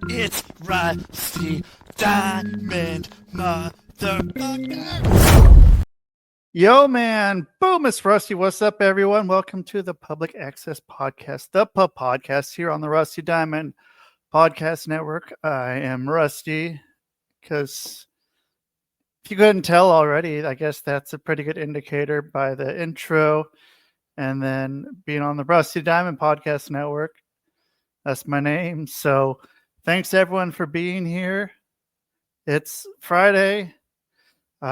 It's Rusty Diamond, motherfucker. Yo, man. Boom, it's Rusty. What's up, everyone? Welcome to the Public Access Podcast, the Pub Podcast here on the Rusty Diamond Podcast Network. I am Rusty because if you couldn't tell already, I guess that's a pretty good indicator by the intro and then being on the Rusty Diamond Podcast Network. That's my name. So thanks, everyone, for being here. It's Friday. We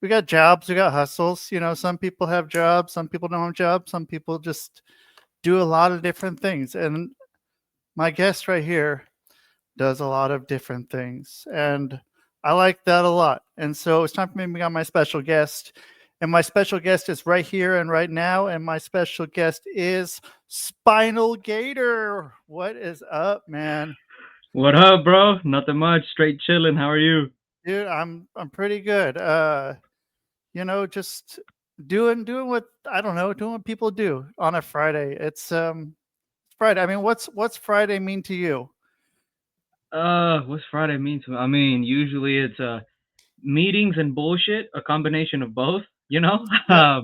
got jobs, we got hustles. Some people have jobs, some people don't have jobs, some people just do a lot of different things. And my guest right here does a lot of different things. And I like that a lot. And so it's time for me to bring on my special guest. And my special guest is right here and right now. And my special guest is SpinalGator. What is up, man? What up, bro? Nothing much. Straight chilling. How are you? Dude, I'm pretty good. Just doing what I don't know, doing what people do on a Friday. It's Friday. I mean, what's Friday mean to you? What's Friday mean to me? I mean, usually it's meetings and bullshit, a combination of both, you know? Yeah.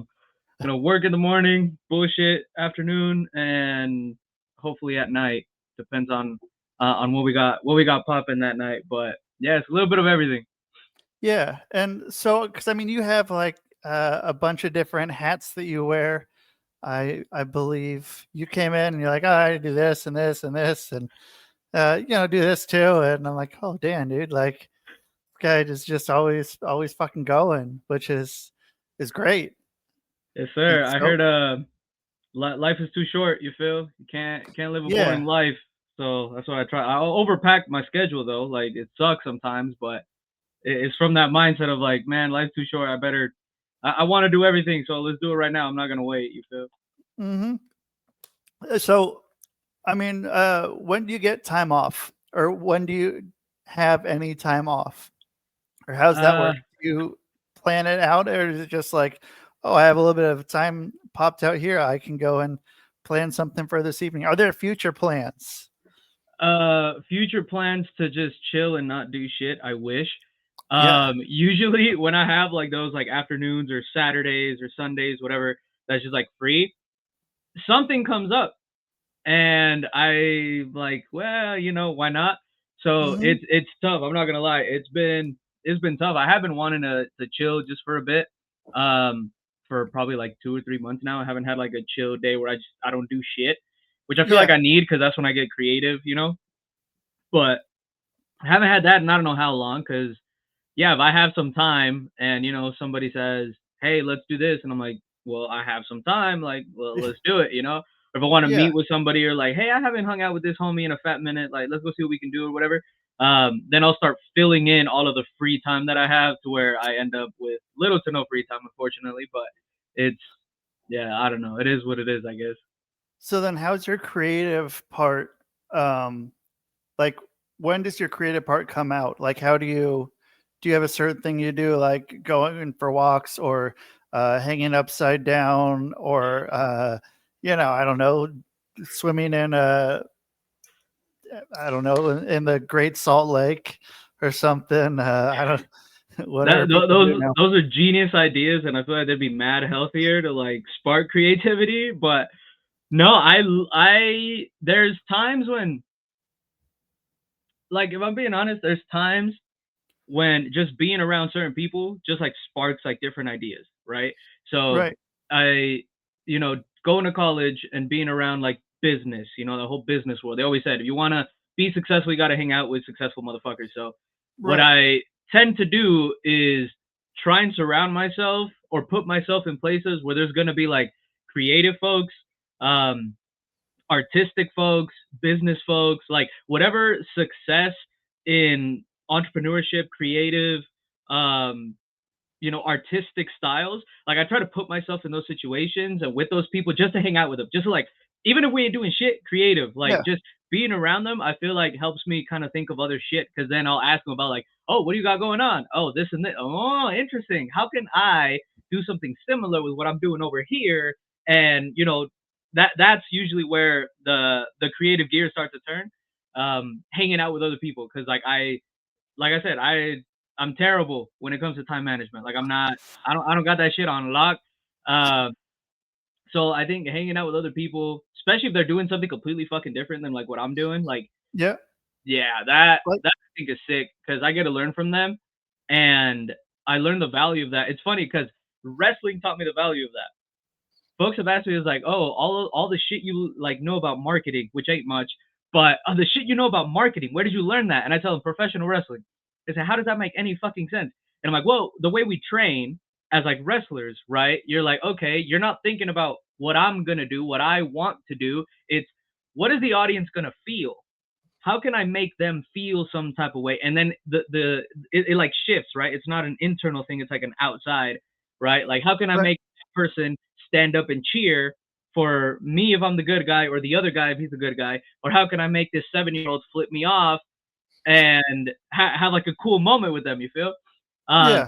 Work in the morning, bullshit afternoon, and hopefully at night. Depends on what we got popping that night. But yeah, it's a little bit of everything. Yeah. And so cuz I mean, you have like a bunch of different hats that you wear. I believe you came in and you're like, "Oh, I do this and this and this and do this too." And I'm like, "Oh, damn, dude, like this guy is just always fucking going," which is great. Yes, And sir. I so heard life is too short. You feel you can't live a yeah. boring life. So that's what I try. I overpack my schedule though. Like it sucks sometimes, but it's from that mindset of like, man, life's too short. I want to do everything, so let's do it right now. I'm not gonna wait. You feel? Mhm. So I mean, when do you get time off, or when do you have any time off, or how's that Uh, work? Do you plan it out, or is it just like, oh, I have a little bit of time popped out here, I can go and plan something for this evening? Are there future plans? future plans to just chill and not do shit. I wish. Yeah. Usually when I have like those like afternoons or Saturdays or Sundays, whatever, that's just like free, something comes up and I like, well, why not? So Hmm. it's tough. I'm not gonna lie. It's been tough. I have been wanting to chill just for a bit. For probably like 2 or 3 months now. I haven't had like a chill day where I don't do shit, which I feel like Yeah. I need because that's when I get creative. But I haven't had that in I don't know how long. Because yeah, if I have some time and somebody says, "Hey, let's do this," and I'm like, "Well, I have some time. Like, well, let's do it." Or if I want to Yeah. meet with somebody or like, "Hey, I haven't hung out with this homie in a fat minute. Like, let's go see what we can do or whatever." Then I'll start filling in all of the free time that I have to where I end up with little to no free time, unfortunately. But it's yeah, I don't know. It is what it is, I guess. So then, how's your creative part? Um, like, when does your creative part come out? Like, how do you have a certain thing you do, like going for walks or hanging upside down or I don't know, swimming in I don't know, in the Great Salt Lake or something. I don't whatever people do Those now. those are genius ideas, and I feel like they'd be mad healthier to like spark creativity. But no, I there's times when, like, if I'm being honest, there's times when just being around certain people just like sparks like different ideas, right? So Right. I, going to college and being around like business, the whole business world. They always said if you want to be successful, you got to hang out with successful motherfuckers. So what Right. I tend to do is try and surround myself or put myself in places where there's going to be like creative folks, um, artistic folks, business folks, like whatever success in entrepreneurship, creative, um, artistic styles. Like I try to put myself in those situations and with those people just to hang out with them, just to like, even if we ain't doing shit creative, like Yeah. just being around them, I feel like helps me kind of think of other shit. Cause then I'll ask them about like, oh, what do you got going on? Oh, this and that. Oh, interesting. How can I do something similar with what I'm doing over here? And that's usually where the creative gears start to turn. hanging out with other people, because like I said, I'm terrible when it comes to time management. Like I don't got that shit on lock. Uh, so I think hanging out with other people, especially if they're doing something completely fucking different than like what I'm doing, like Yeah. yeah, that Like, that I think is sick, because I get to learn from them, and I learned the value of that. It's funny because wrestling taught me the value of that. Folks have asked me, it's like, oh, all the shit you like know about marketing, which ain't much, but the shit you know about marketing, where did you learn that? And I tell them, professional wrestling. They say, how does that make any fucking sense? And I'm like, well, the way we train as like wrestlers, right? You're like, okay, you're not thinking about what I'm gonna do, what I want to do. It's what is the audience gonna feel? How can I make them feel some type of way? And then it like shifts, right? It's not an internal thing, it's like an outside, right? Like how can I right. make that person stand up and cheer for me if I'm the good guy, or the other guy if he's the good guy? Or how can I make this 7-year-old flip me off and have like a cool moment with them, you feel? Yeah.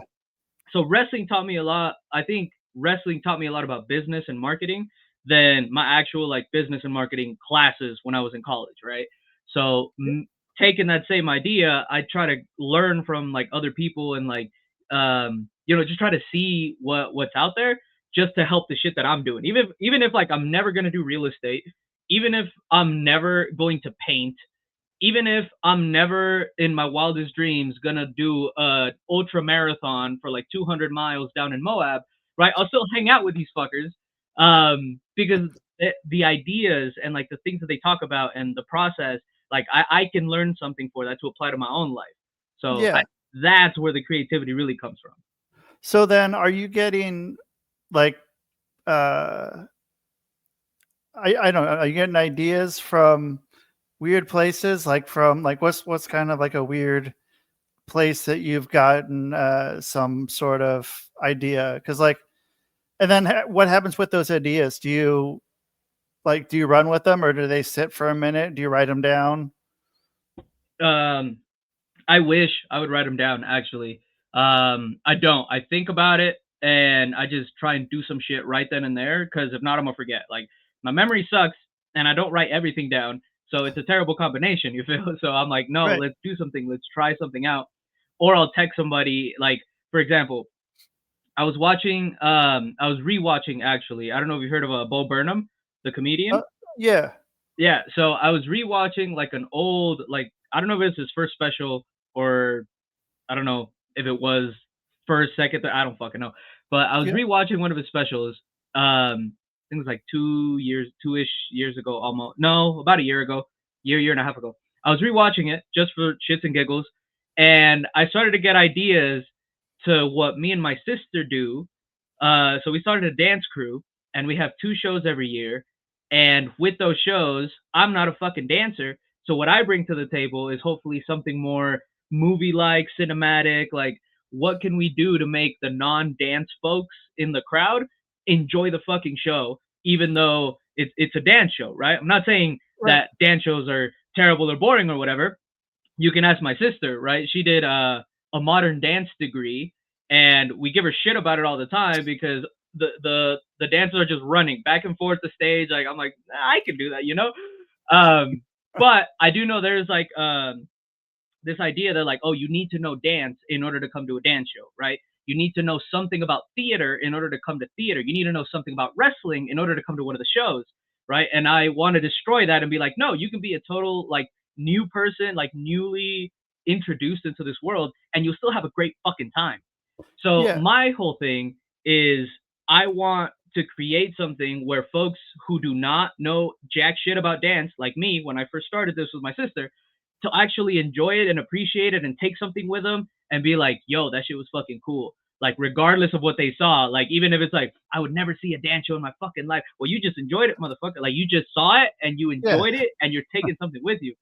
So wrestling taught me a lot. I think wrestling taught me a lot about business and marketing than my actual like business and marketing classes when I was in college, right? So taking that same idea, I try to learn from like other people, and like just try to see what's out there, just to help the shit that I'm doing. Even if like I'm never gonna do real estate, even if I'm never going to paint, even if I'm never in my wildest dreams gonna do a ultra marathon for like 200 miles down in Moab, right? I'll still hang out with these fuckers, because the ideas and like the things that they talk about and the process, like I can learn something for that to apply to my own life. So Yeah. that's where the creativity really comes from. So then, are you getting like uh I don't know, are you getting ideas from weird places, like from like what's kind of like a weird place that you've gotten some sort of idea? Because like, and then what happens with those ideas? Do you run with them, or do they sit for a minute? Do you write them down? Um, I wish I would write them down, actually. I don't. I think about it and I just try and do some shit right then and there, because if not, I'm gonna forget. Like my memory sucks, and I don't write everything down, so it's a terrible combination. You feel? So I'm like, no, Right. let's do something. Let's try something out. Or I'll text somebody. Like for example, I was rewatching, actually. I don't know if you heard of Bo Burnham, the Uh, comedian. yeah. Yeah, so I was rewatching like an old, like I don't know if it's his first special, or I don't know if it was first, second, I don't fucking know. But I was Yeah. rewatching one of his specials. I think it was like 2 years, 2-ish years ago, almost. No, about a year ago, year and a half ago. I was rewatching it just for shits and giggles, and I started to get ideas to what me and my sister do. So we started a dance crew, and we have 2 shows every year. And with those shows, I'm not a fucking dancer. So what I bring to the table is hopefully something more movie like, cinematic, like what can we do to make the non-dance folks in the crowd enjoy the fucking show, even though it's a dance show, right? I'm not saying Right. that dance shows are terrible or boring or whatever. You can ask my sister, right? She did a modern dance degree, and we give her shit about it all the time, because the dancers are just running back and forth the stage. Like I'm like, nah, I can do that, you know. But I do know there's like this idea that like, oh, you need to know dance in order to come to a dance show, right? You need to know something about theater in order to come to theater. You need to know something about wrestling in order to come to one of the shows, right? And I want to destroy that and be like, no, you can be a total like new person, like newly introduced into this world, and you'll still have a great fucking time. So Yeah. my whole thing is I want to create something where folks who do not know jack shit about dance, like me when I first started this with my sister, to actually enjoy it and appreciate it and take something with them and be like, yo, that shit was fucking cool. Like, regardless of what they saw, like, even if it's like, I would never see a dance show in my fucking life. Well, you just enjoyed it, motherfucker. Like, you just saw it and you Yeah. enjoyed it and you're taking something with you.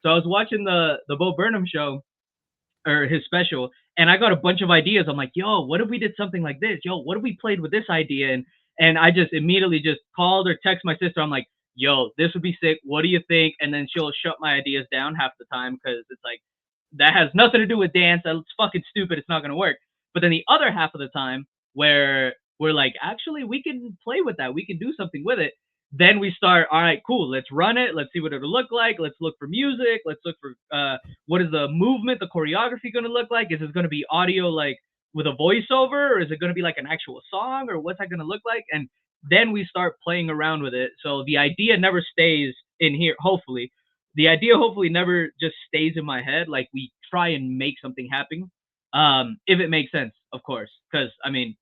So I was watching the Bo Burnham show, or his special, and I got a bunch of ideas. I'm like, yo, what if we did something like this? Yo, what if we played with this idea? And I just immediately just called or text my sister. I'm like, yo, this would be sick. What do you think? And then she'll shut my ideas down half the time, because it's like, that has nothing to do with dance. That's fucking stupid. It's not gonna work. But then the other half of the time, where we're like, actually, we can play with that. We can do something with it. then we start, all right, cool, let's run it, let's see what it'll look like, let's look for music, let's look for what is the movement, the choreography going to look like, is it going to be audio like with a voiceover, or is it going to be like an actual song, or what's that going to look like? And then we start playing around with it. So the idea never stays in here, hopefully. The idea hopefully never just stays in my head. Like, we try and make something happen, if it makes sense, of course. Because, I mean,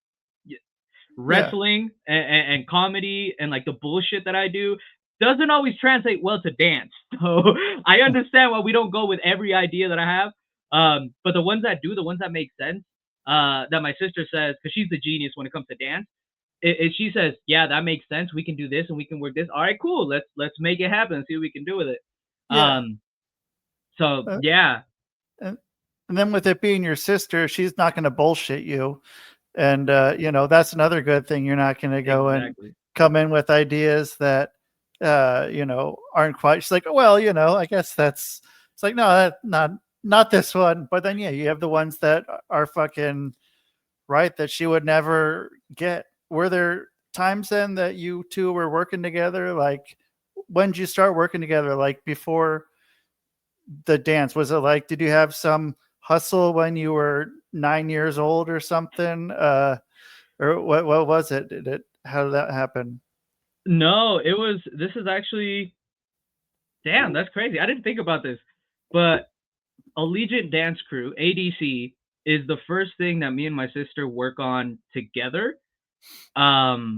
wrestling and comedy and like the bullshit that I do doesn't always translate well to dance. So I understand why we don't go with every idea that I have. But the ones that do, the ones that make sense, that my sister says, because she's the genius when it comes to dance, she says, yeah, that makes sense. We can do this and we can work this. All right, cool. Let's make it happen and see what we can do with it. Yeah. So yeah. And then with it being your sister, she's not going to bullshit you. And, you know, that's another good thing. You're not going to go and come in with ideas that, you know, aren't quite. She's like, well, you know, I guess it's like, no, not this one. But then, yeah, you have the ones that are fucking right that she would never get. Were there times then that you two were working together? Like, when did you start working together? Like, before the dance? Was it like, did you have some hustle when you were 9 years old or something? Or what was it? How did that happen? No, this is actually, damn, that's crazy. I didn't think about this, but Allegiant Dance Crew, ADC, is the first thing that me and my sister work on together. Yeah,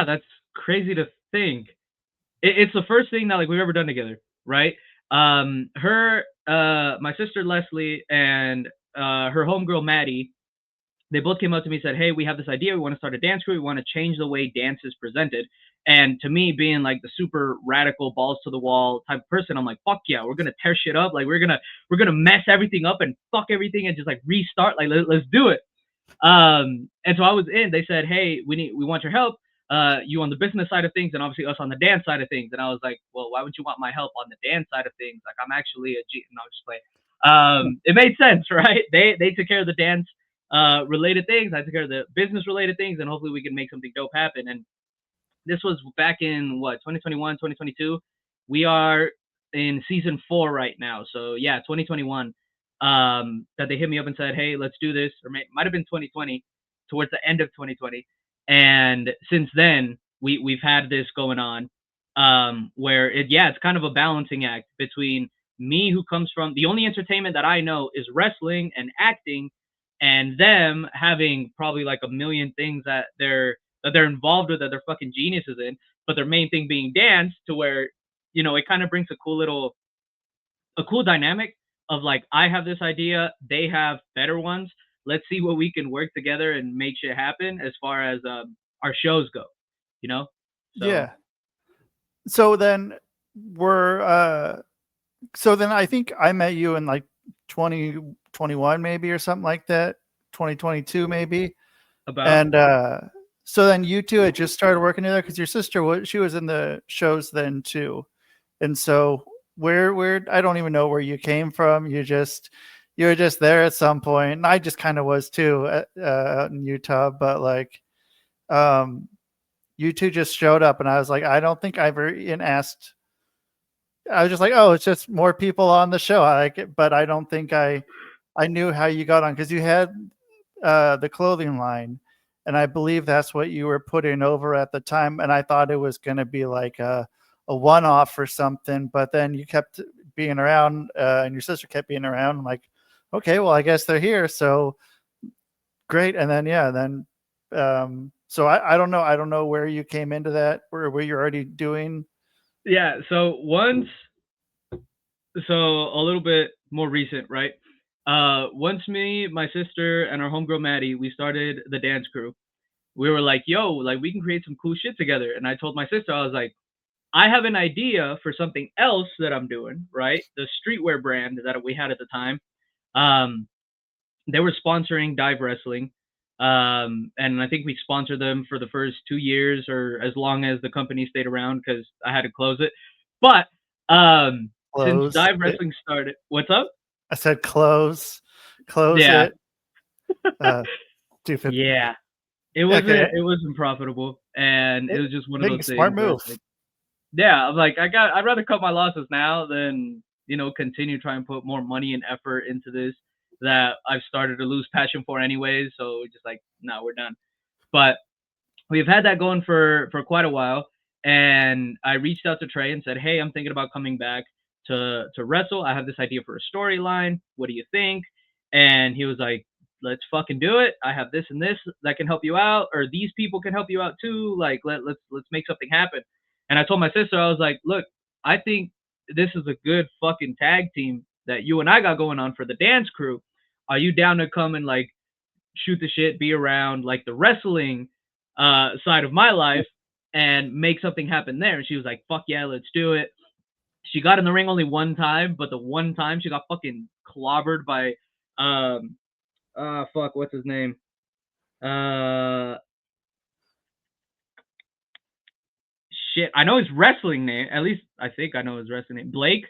that's crazy to think. It's the first thing that like we've ever done together, right? My sister Leslie and her homegirl Maddie, they both came up to me and said, hey, we have this idea. We want to start a dance crew. We want to change the way dance is presented. And to me, being like the super radical, balls to the wall type of person, I'm like, fuck yeah, we're gonna tear shit up. Like, we're gonna mess everything up and fuck everything and just like restart. Like, let's do it. And so I was in. They said, hey, we want your help. You on the business side of things, and obviously us on the dance side of things. And I was like, well, why would you want my help on the dance side of things? Like, I'm actually a G. No, just play. It made sense, right? They took care of the dance related things. I took care of the business related things, and hopefully we can make something dope happen. And this was back in 2021, 2022. We are in season 4 right now. So yeah, 2021. That they hit me up and said, hey, let's do this. Or might have been 2020, towards the end of 2020. And since then, we've had this going on, where it's kind of a balancing act between me, who comes from the only entertainment that I know is wrestling and acting, and them having probably like a million things that they're involved with, that they're fucking geniuses in, but their main thing being dance, to where, you know, it kind of brings a cool dynamic of like, I have this idea, they have better ones. Let's see what we can work together and make shit happen as far as our shows go, you know? So, yeah. So then I think I met you in like 2021 maybe, or something like that. 2022 maybe. And so then you two had just started working together, because your sister she was in the shows then too. And so where I don't even know where you came from. You were just there at some point. And I just kind of was too, out in Utah. But like, you two just showed up, and I was like, I don't think I ever even asked. I was just like, oh, it's just more people on the show. I like it, but I don't think I knew how you got on, because you had the clothing line, and I believe that's what you were putting over at the time. And I thought it was going to be like a one-off or something, but then you kept being around, and your sister kept being around. I'm like, okay, well, I guess they're here, so great. And then so I don't know. I don't know where you came into that, or were you already doing? Yeah. So a little bit more recent, right? Once me, my sister, and our homegirl Maddie, we started the dance crew. We were like, yo, like, we can create some cool shit together. And I told my sister, I was like, I have an idea for something else that I'm doing, right? The streetwear brand that we had at the time. They were sponsoring Dive Wrestling. And I think we sponsored them for the first 2 years, or as long as the company stayed around, because I had to close it. But since Dive Wrestling started, what's up? I said close Yeah. it. Stupid. Yeah. It Okay. wasn't profitable, and it was just one of Making those a smart things where move. it's like, yeah, I'm like, I'd rather cut my losses now than, continue trying to put more money and effort into this that I've started to lose passion for anyways. So just like, no, we're done. But we've had that going for quite a while, and I reached out to Trey and said, "Hey, I'm thinking about coming back to wrestle. I have this idea for a storyline. What do you think?" And he was like, "Let's fucking do it. I have this and this that can help you out, or these people can help you out too. Like, let's make something happen." And I told my sister, I was like, "Look, I think this is a good fucking tag team that you and I got going on for the dance crew. Are you down to come and like shoot the shit, be around like the wrestling side of my life and make something happen there?" And she was like, "Fuck yeah, let's do it." She got in the ring only one time, but the one time she got fucking clobbered by fuck, what's his name? Uh Shit. I know his wrestling name. At least I think I know his wrestling name. Blake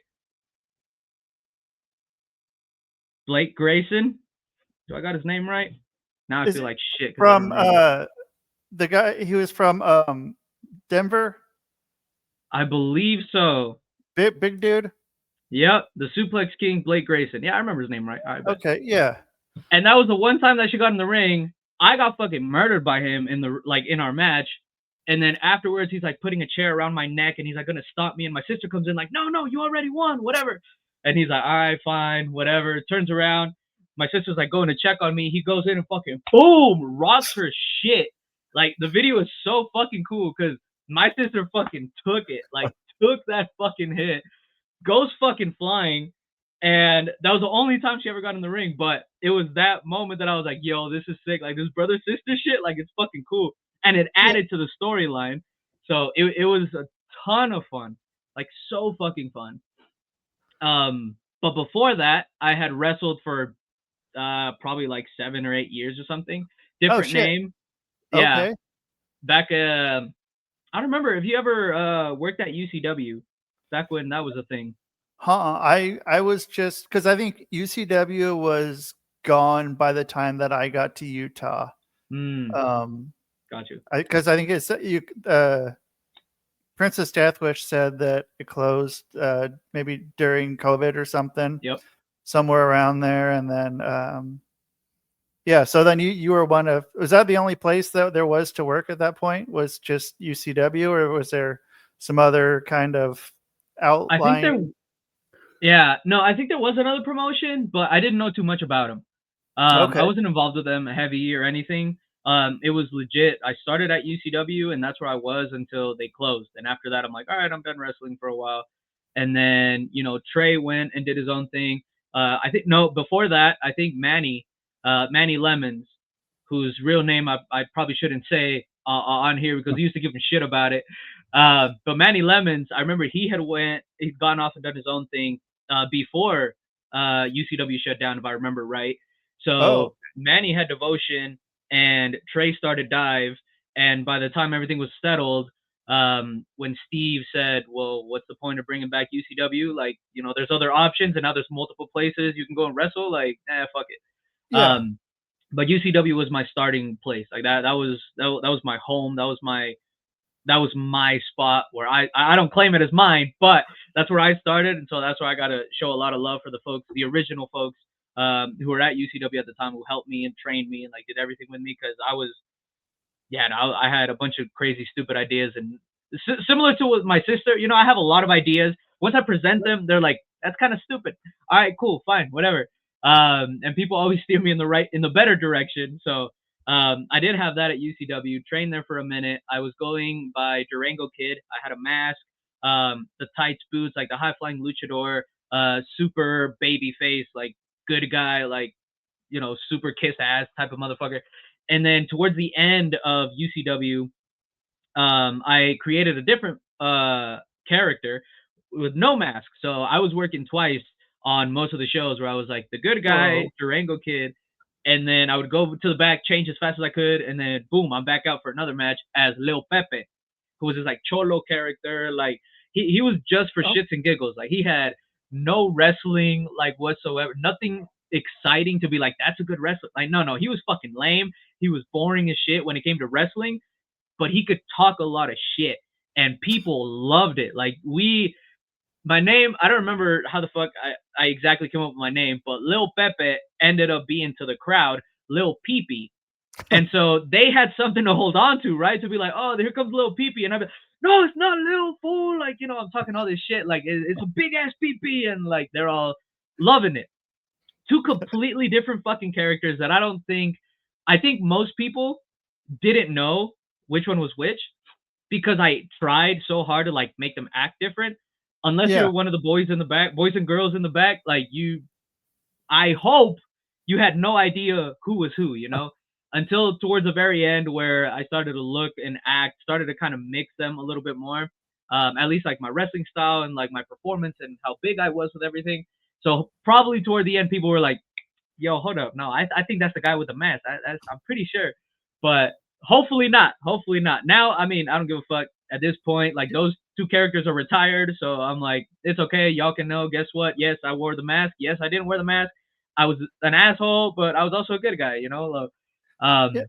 Grayson. Do I got his name right? Now I Is feel it like shit because I don't from remember. the guy? He was from Denver. I believe so. Big dude. Yep, the Suplex King, Blake Grayson. Yeah, I remember his name right. I bet. Okay, yeah. And that was the one time that she got in the ring. I got fucking murdered by him in our match. And then afterwards, he's like putting a chair around my neck, and he's like gonna stop me. And my sister comes in like, "No, you already won, whatever." And he's like, "All right, fine, whatever." Turns around, my sister's like going to check on me. He goes in and fucking boom, rocks her shit. Like the video is so fucking cool because my sister fucking took it, like took that fucking hit, goes fucking flying, and that was the only time she ever got in the ring. But it was that moment that I was like, "Yo, this is sick! Like this brother sister shit, like it's fucking cool." And it Yeah. added to the storyline, so it was a ton of fun, like so fucking fun. But before that, I had wrestled for probably like 7 or 8 years or something. Oh Different shit. name, yeah. Okay. Back, I don't remember if you ever worked at UCW back when that was a thing. I was just because I think UCW was gone by the time that I got to Utah. Hmm. Um, Got you. because I think it's you. Princess Deathwish said that it closed maybe during COVID or something, Yep. somewhere around there, and then yeah. So then you were one of. Was that the only place that there was to work at that point? Was just UCW, or was there some other kind of I think there, outlying? yeah, no, I think there was another promotion, but I didn't know too much about them. I Okay. wasn't involved with them heavy or anything. It was legit. I started at UCW, and that's where I was until they closed. And after that, I'm like, all right, I'm done wrestling for a while. And then, Trey went and did his own thing. I think, no, before that, I think Manny Lemons, whose real name I probably shouldn't say on here because he used to give him shit about it. But Manny Lemons, I remember he'd gone off and done his own thing before UCW shut down, if I remember right. Oh, So Manny had Devotion, and Trey started Dive. And by the time everything was settled, when Steve said, "Well, what's the point of bringing back UCW? Like, there's other options, and now there's multiple places you can go and wrestle. Like, fuck it." yeah. But UCW was my starting place. Like that was my home. That was my spot where I don't claim it as mine, but that's where I started, and so that's where I got to show a lot of love for the folks, the original folks who were at UCW at the time, who helped me and trained me and like did everything with me, because I had a bunch of crazy stupid ideas, and similar to with my sister, I have a lot of ideas. Once I present them, they're like, "That's kind of stupid." All right, cool, fine, whatever. And people always steer me in the better direction. So I did have that at UCW. Trained there for a minute. I was going by Durango Kid. I had a mask, the tights, boots, like the high flying luchador, super baby face, like good guy, like super kiss ass type of motherfucker. And then towards the end of UCW, I created a different character with no mask. So I was working twice on most of the shows where I was like the good guy, Whoa. Durango Kid, and then I would go to the back, change as fast as I could, and then boom, I'm back out for another match as Lil Pepe, who was this like cholo character. Like he was just for Oh, shits and giggles. Like he had no wrestling like whatsoever, nothing exciting to be like that's a good wrestler. Like no, he was fucking lame. he was boring as shit when it came to wrestling, but he could talk a lot of shit, and people loved it. Like my name, I don't remember how the fuck I exactly came up with my name, but Lil Pepe ended up being to the crowd Lil Peepee. And so they had something to hold on to, right? To be like, oh, here comes Lil Peepee. And I'm like, no, it's not Lil Fool. Like, I'm talking all this shit. Like, it's a big ass Peepee. And like, they're all loving it. Two completely different fucking characters that I think most people didn't know which one was which because I tried so hard to like make them act different. Unless Yeah. you're one of the boys in the back, boys and girls in the back, like I hope you had no idea who was who, until towards the very end where I started to look and act, started to kind of mix them a little bit more. At least like my wrestling style and like my performance and how big I was with everything. So probably toward the end, people were like, yo, hold up. No, I think that's the guy with the mask. I'm pretty sure. But hopefully not. Hopefully not. Now, I mean, I don't give a fuck at this point. Like, those two characters are retired. So I'm like, it's okay. Y'all can know. Guess what? Yes, I wore the mask. Yes, I didn't wear the mask. I was an asshole, but I was also a good guy, Yeah.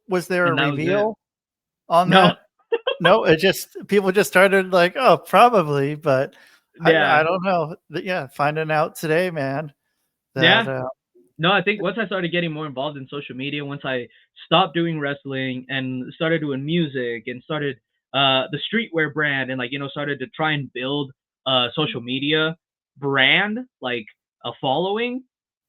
Was there a and that was it. reveal on No. that? No, people just started like, oh, probably, but Yeah. I don't know. Yeah, finding out today, man. Yeah. That No, I think once I started getting more involved in social media, once I stopped doing wrestling and started doing music and started the streetwear brand and like, started to try and build a social media brand, like a following,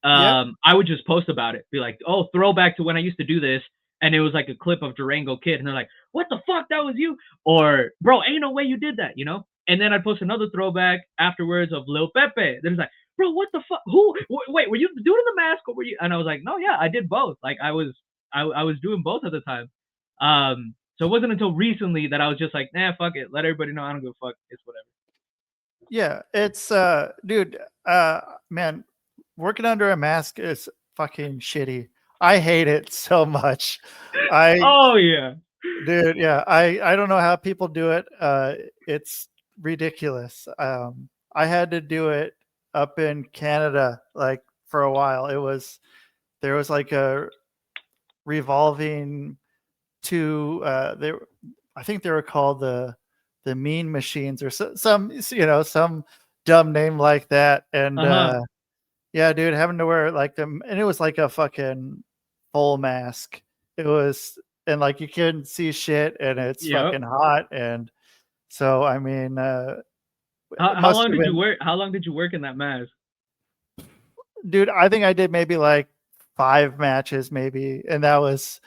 yeah, I would just post about it, be like, oh, throwback to when I used to do this. And it was like a clip of Durango Kid. And they're like, what the fuck? That was you? Or, bro, ain't no way you did that, And then I'd post another throwback afterwards of Lil Pepe. Then it's like, bro, what the fuck? Who? Wait, were you doing the mask or were you? And I was like, no, yeah, I did both. Like I was doing both at the time. So it wasn't until recently that I was just like, nah, fuck it, let everybody know I don't give a fuck. It's whatever. yeah. It's dude, man, working under a mask is fucking shitty. I hate it so much. Oh yeah, Dude, yeah, I don't know how people do it. It's ridiculous. I had to do it up in Canada, like for a while. There was like a revolving they I think they were called the Mean Machines or some dumb name like that. And yeah, dude, having to wear like them, and it was like a fucking full mask. It was, and like you couldn't see shit, and it's yep. fucking hot, and so I mean, How long did you work? How long did you work in that mask? Dude, I think I did maybe like 5 matches, maybe, and that was.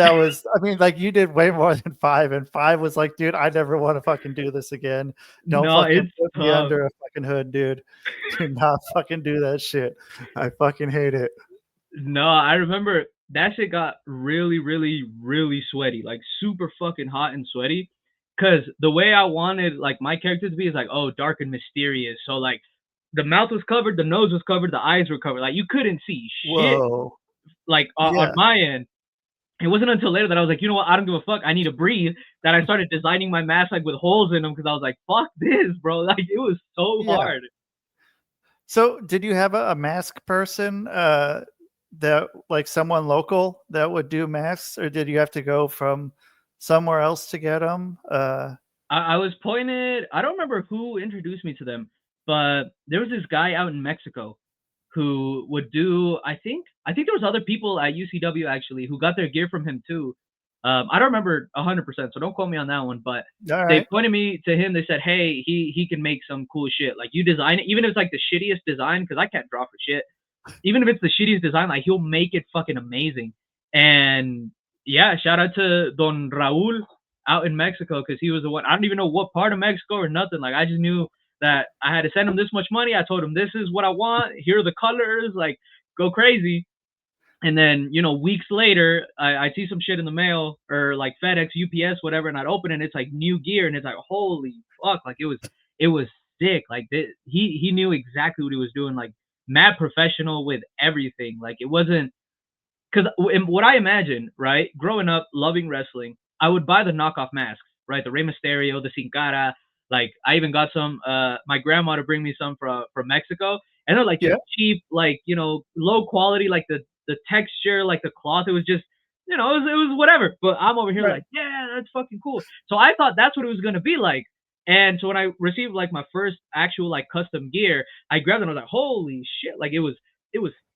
I mean, like you did way more than 5, and 5 was like, dude, I never want to fucking do this again. Don't No, fucking it's put me tough. under a fucking hood, dude. Do not fucking do that shit. I fucking hate it. No, I remember that shit got really, really, really sweaty, like super fucking hot and sweaty. Cause the way I wanted like my character to be is like, oh, dark and mysterious. So like the mouth was covered, the nose was covered, the eyes were covered. Like you couldn't see shit. Whoa. Like on my end. It wasn't until later that I was like, you know what? I don't give a fuck. I need to breathe. That I started designing my mask like with holes in them because I was like, fuck this, bro. Like it was so hard. So, did you have a mask person that like someone local that would do masks, or did you have to go from somewhere else to get them? I was pointed. I don't remember who introduced me to them, but there was this guy out in Mexico who would do. I think there was other people at UCW actually who got their gear from him too. I don't remember 100%, so don't quote me on that one. But they pointed me to him. They said, "Hey, he can make some cool shit. Like you design it, even if it's like the shittiest design, because I can't draw for shit. Even if it's the shittiest design, like he'll make it fucking amazing." And yeah, shout out to Don Raul out in Mexico because he was the one. I don't even know what part of Mexico or nothing. Like I just knew that I had to send him this much money. I told him this is what I want. Here are the colors. Like go crazy. And then, weeks later, I see some shit in the mail or like FedEx, UPS, whatever, and I'd open it and it's like new gear and it's like, holy fuck, like it was sick. Like he knew exactly what he was doing, like mad professional with everything. Like it wasn't, because what I imagine, right, growing up loving wrestling, I would buy the knockoff masks, right, the Rey Mysterio, the Sin Cara. Like I even got some. My grandma to bring me some from Mexico, and they're like cheap, like low quality, like the texture, like the cloth. It was just it was whatever. But I'm over here Right. like, yeah, that's fucking cool. So I thought that's what it was gonna be like. And so when I received like my first actual like custom gear, I grabbed it and I was like, holy shit! Like it was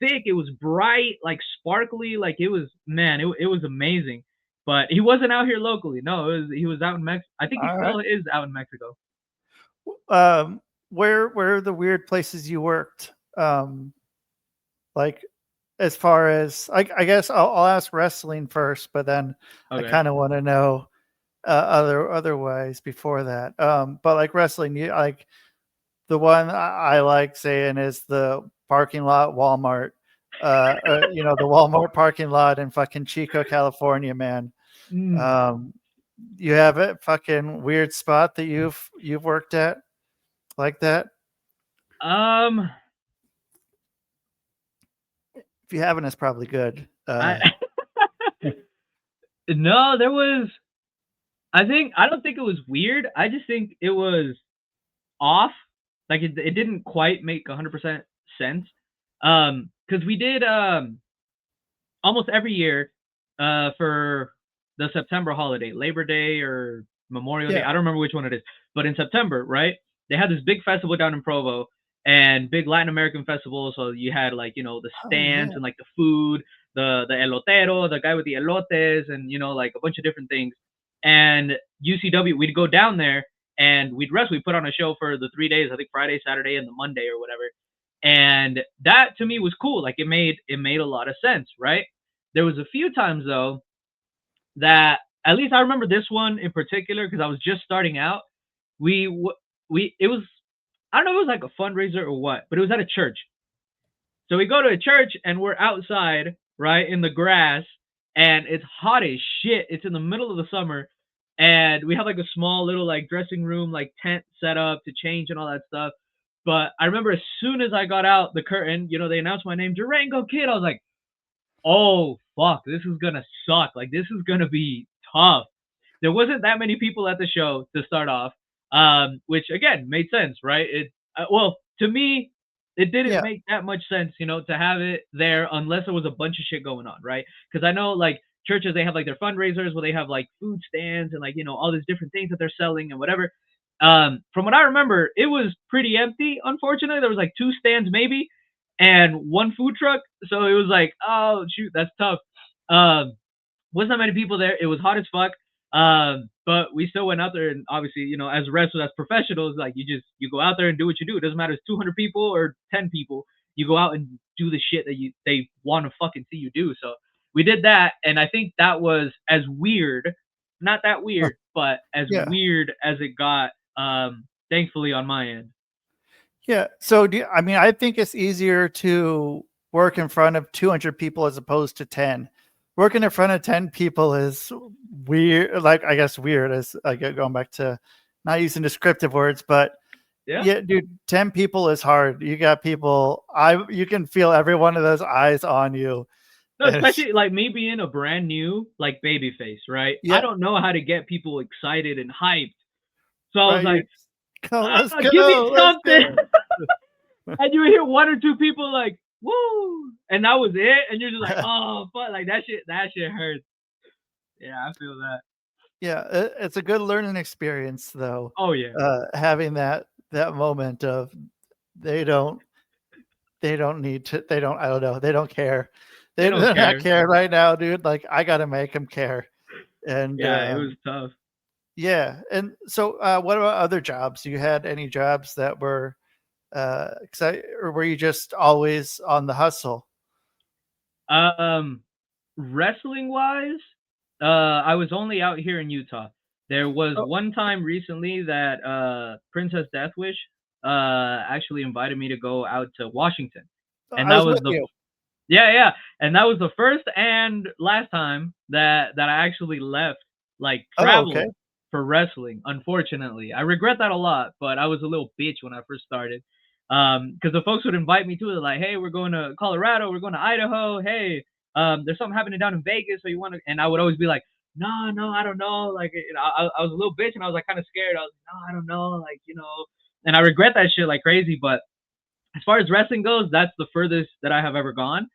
thick, it was bright, like sparkly, like it was man, it was amazing. But he wasn't out here locally. No, he was out in Mexico. I think he All right. still is out in Mexico. Um, where are the weird places you worked? Like as far as I guess I'll ask wrestling first, but then I Okay. kind of want to know other ways before that. But like wrestling, you like the one I like saying is the parking lot Walmart. The Walmart parking lot in fucking Chico, California, man. Mm. Um, you have a fucking weird spot that you've worked at like that. Um, If you haven't, it's probably good. I no, there was. I don't think it was weird. I just think it was off. Like it didn't quite make 100% sense. Because we did almost every year for the September holiday, Labor Day or Memorial Day. Yeah. I don't remember which one it is, but in September, right? They had this big festival down in Provo and big Latin American festival. So you had like the Oh stands yeah. and like the food, the elotero, the guy with the elotes, and like a bunch of different things. And UCW, we'd go down there and we'd wrestle. We put on a show for the 3 days, I think Friday, Saturday, and the Monday or whatever. And that to me was cool. Like it made a lot of sense, right? There was a few times though that at least I remember this one in particular because I was just starting out. We it was I don't know if it was like a fundraiser or what, but it was at a church. So we go to a church and we're outside, right, in the grass, and it's hot as shit. It's in the middle of the summer, and we have like a small little like dressing room, like tent set up to change and all that stuff. But I remember as soon as I got out the curtain, they announced my name, Durango Kid. I was like, oh fuck, this is gonna suck. Like this is gonna be tough. There wasn't that many people at the show to start off, which again made sense, right? Well, to me, it didn't Yeah. make that much sense, to have it there unless there was a bunch of shit going on, right? Because I know like churches they have like their fundraisers where they have like food stands and like all these different things that they're selling and whatever. From what I remember, it was pretty empty. Unfortunately, there was like two stands maybe, and one food truck. So it was like, oh shoot, that's tough. Um, wasn't that many people there. It was hot as fuck. But we still went out there, and obviously, as wrestlers, as professionals, like you go out there and do what you do. It doesn't matter if it's 200 people or 10 people. You go out and do the shit that they want to fucking see you do. So we did that, and I think that was as weird, not that weird, but as Yeah. weird as it got. Thankfully on my end. Yeah. So I mean, I think it's easier to work in front of 200 people as opposed to 10. Working in front of 10 people is weird. Like, I guess weird is like going back to not using descriptive words, but yeah, dude, 10 people is hard. You got people, you can feel every one of those eyes on you. No, especially like me being a brand new like baby face, right? Yeah. I don't know how to get people excited and hyped. So I was Right, like, let's go, give me let's something. go. And you would hear one or two people like, woo, and that was it. And you're just like, oh fuck, like that shit hurts. Yeah, I feel that. Yeah, it's a good learning experience though. Oh yeah. Having that moment of they don't need to, I don't know, they don't care. They don't They're not care. care right now, dude. Like I gotta make them care. And Yeah, it was tough. yeah. And so what about other jobs? You had any jobs that were or were you just always on the hustle? Wrestling wise, I was only out here in Utah. There was Oh, one time recently that Princess Deathwish actually invited me to go out to Washington. And I that was was with the you. yeah, and that was the first and last time that I actually left like Oh, okay. traveled for wrestling. Unfortunately, I regret that a lot, but I was a little bitch when I first started. Because the folks would invite me to it, like, hey, we're going to Colorado, we're going to Idaho. Hey, there's something happening down in Vegas, so you want to? And I would always be like, no, I don't know. Like, I was a little bitch, and I was like kind of scared. I was like, no, I don't know, like, And I regret that shit like crazy, but as far as wrestling goes, that's the furthest that I have ever gone.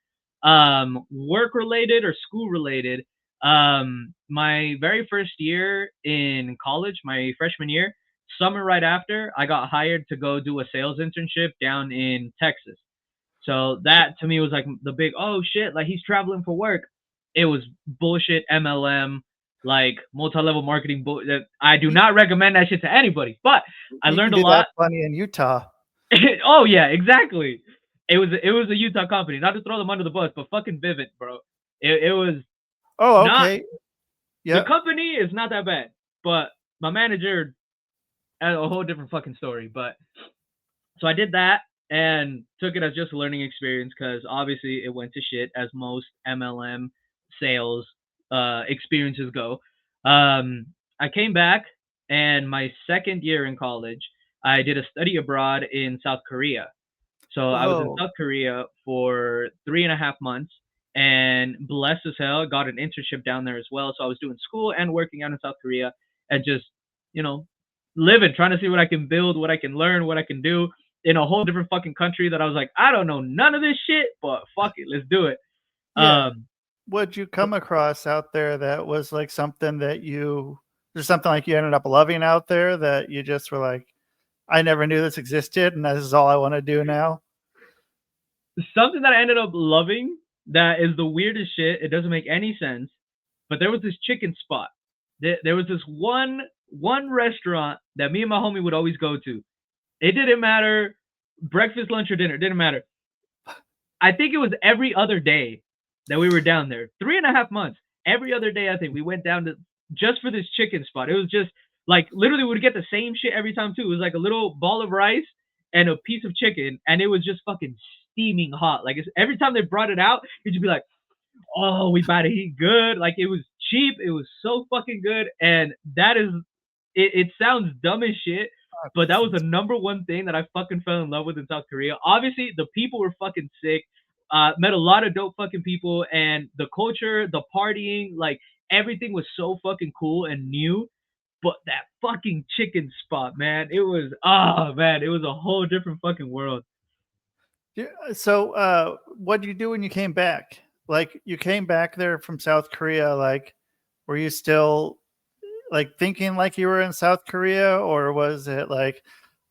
Work related or school related, My very first year in college, my freshman year, summer right after, I got hired to go do a sales internship down in Texas. So that to me was like the big, oh shit, like he's traveling for work. It was bullshit MLM, like multi-level marketing. I do You, not recommend that shit to anybody, but I you can learned a do that lot. plenty in Utah. Oh yeah, exactly. It was a Utah company. Not to throw them under the bus, but fucking Vivint, bro. It was Oh, not okay. the Yep. company is not that bad, but my manager had a whole different fucking story. But so I did that and took it as just a learning experience because obviously it went to shit as most MLM sales experiences go. I came back and my second year in college, I did a study abroad in South Korea. So I was in Oh, South Korea for 3.5 months and blessed as hell, got an internship down there as well. So I was doing school and working out in South Korea and just, you know, living, trying to see what I can build, what I can learn, what I can do in a whole different fucking country that I was like, I don't know none of this shit, but fuck it, let's do it. yeah. Um, What'd you come across out there that was like something that there's something like you ended up loving out there that you just were like, I never knew this existed and this is all I want to do now? Something that I ended up loving that is the weirdest shit. It doesn't make any sense, but there was this chicken spot. There was this one restaurant that me and my homie would always go to. It didn't matter breakfast, lunch, or dinner. It didn't matter. I think it was every other day that we were down there. 3.5 months. Every other day, I think we went down to just for this chicken spot. It was just like literally we would get the same shit every time too. It was like a little ball of rice and a piece of chicken, and it was just fucking steaming hot. Like every time they brought it out, you'd just be like, "Oh, we about to eat good." Like it was cheap. It was so fucking good, and that is it sounds dumb as shit, but that was the number one thing that I fucking fell in love with in South Korea. Obviously, the people were fucking sick. Met a lot of dope fucking people, and the culture, the partying, like everything was so fucking cool and new. But that fucking chicken spot, man, it was man, it was a whole different fucking world. Yeah. So, what did you do when you came back? Like, you came back there from South Korea. Like, were you still like thinking like you were in South Korea, or was it like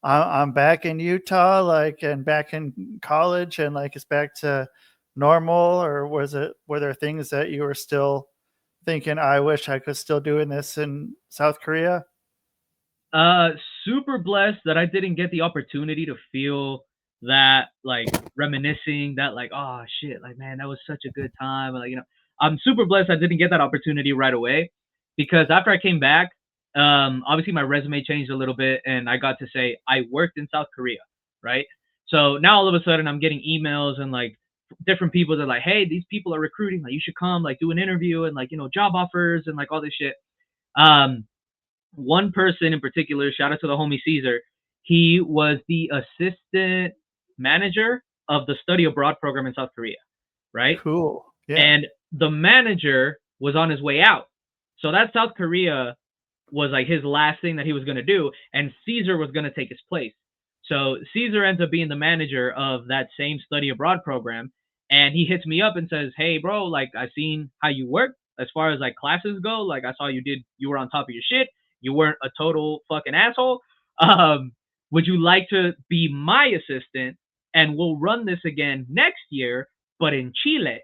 I'm back in Utah, like, and back in college, and like it's back to normal, or were there things that you were still thinking, I wish I could still doing this in South Korea? Uh, Super blessed that I didn't get the opportunity to feel that like reminiscing that like oh shit like man that was such a good time like I'm super blessed I didn't get that opportunity right away because after I came back obviously my resume changed a little bit and I got to say I worked in South Korea, right? So now all of a sudden I'm getting emails and like different people that are like, hey, these people are recruiting, like you should come like do an interview and like job offers and like all this shit. um One person in particular, shout out to the homie Caesar, he was the assistant manager of the study abroad program in South Korea, right? Cool. Yeah. And the manager was on his way out. So that South Korea was like his last thing that he was going to do, and Caesar was going to take his place. So Caesar ends up being the manager of that same study abroad program, and he hits me up and says, "Hey, bro, like I seen how you work as far as like classes go. Like I saw you were on top of your shit. You weren't a total fucking asshole. Um, would you like to be my assistant? And we'll run this again next year, but in Chile."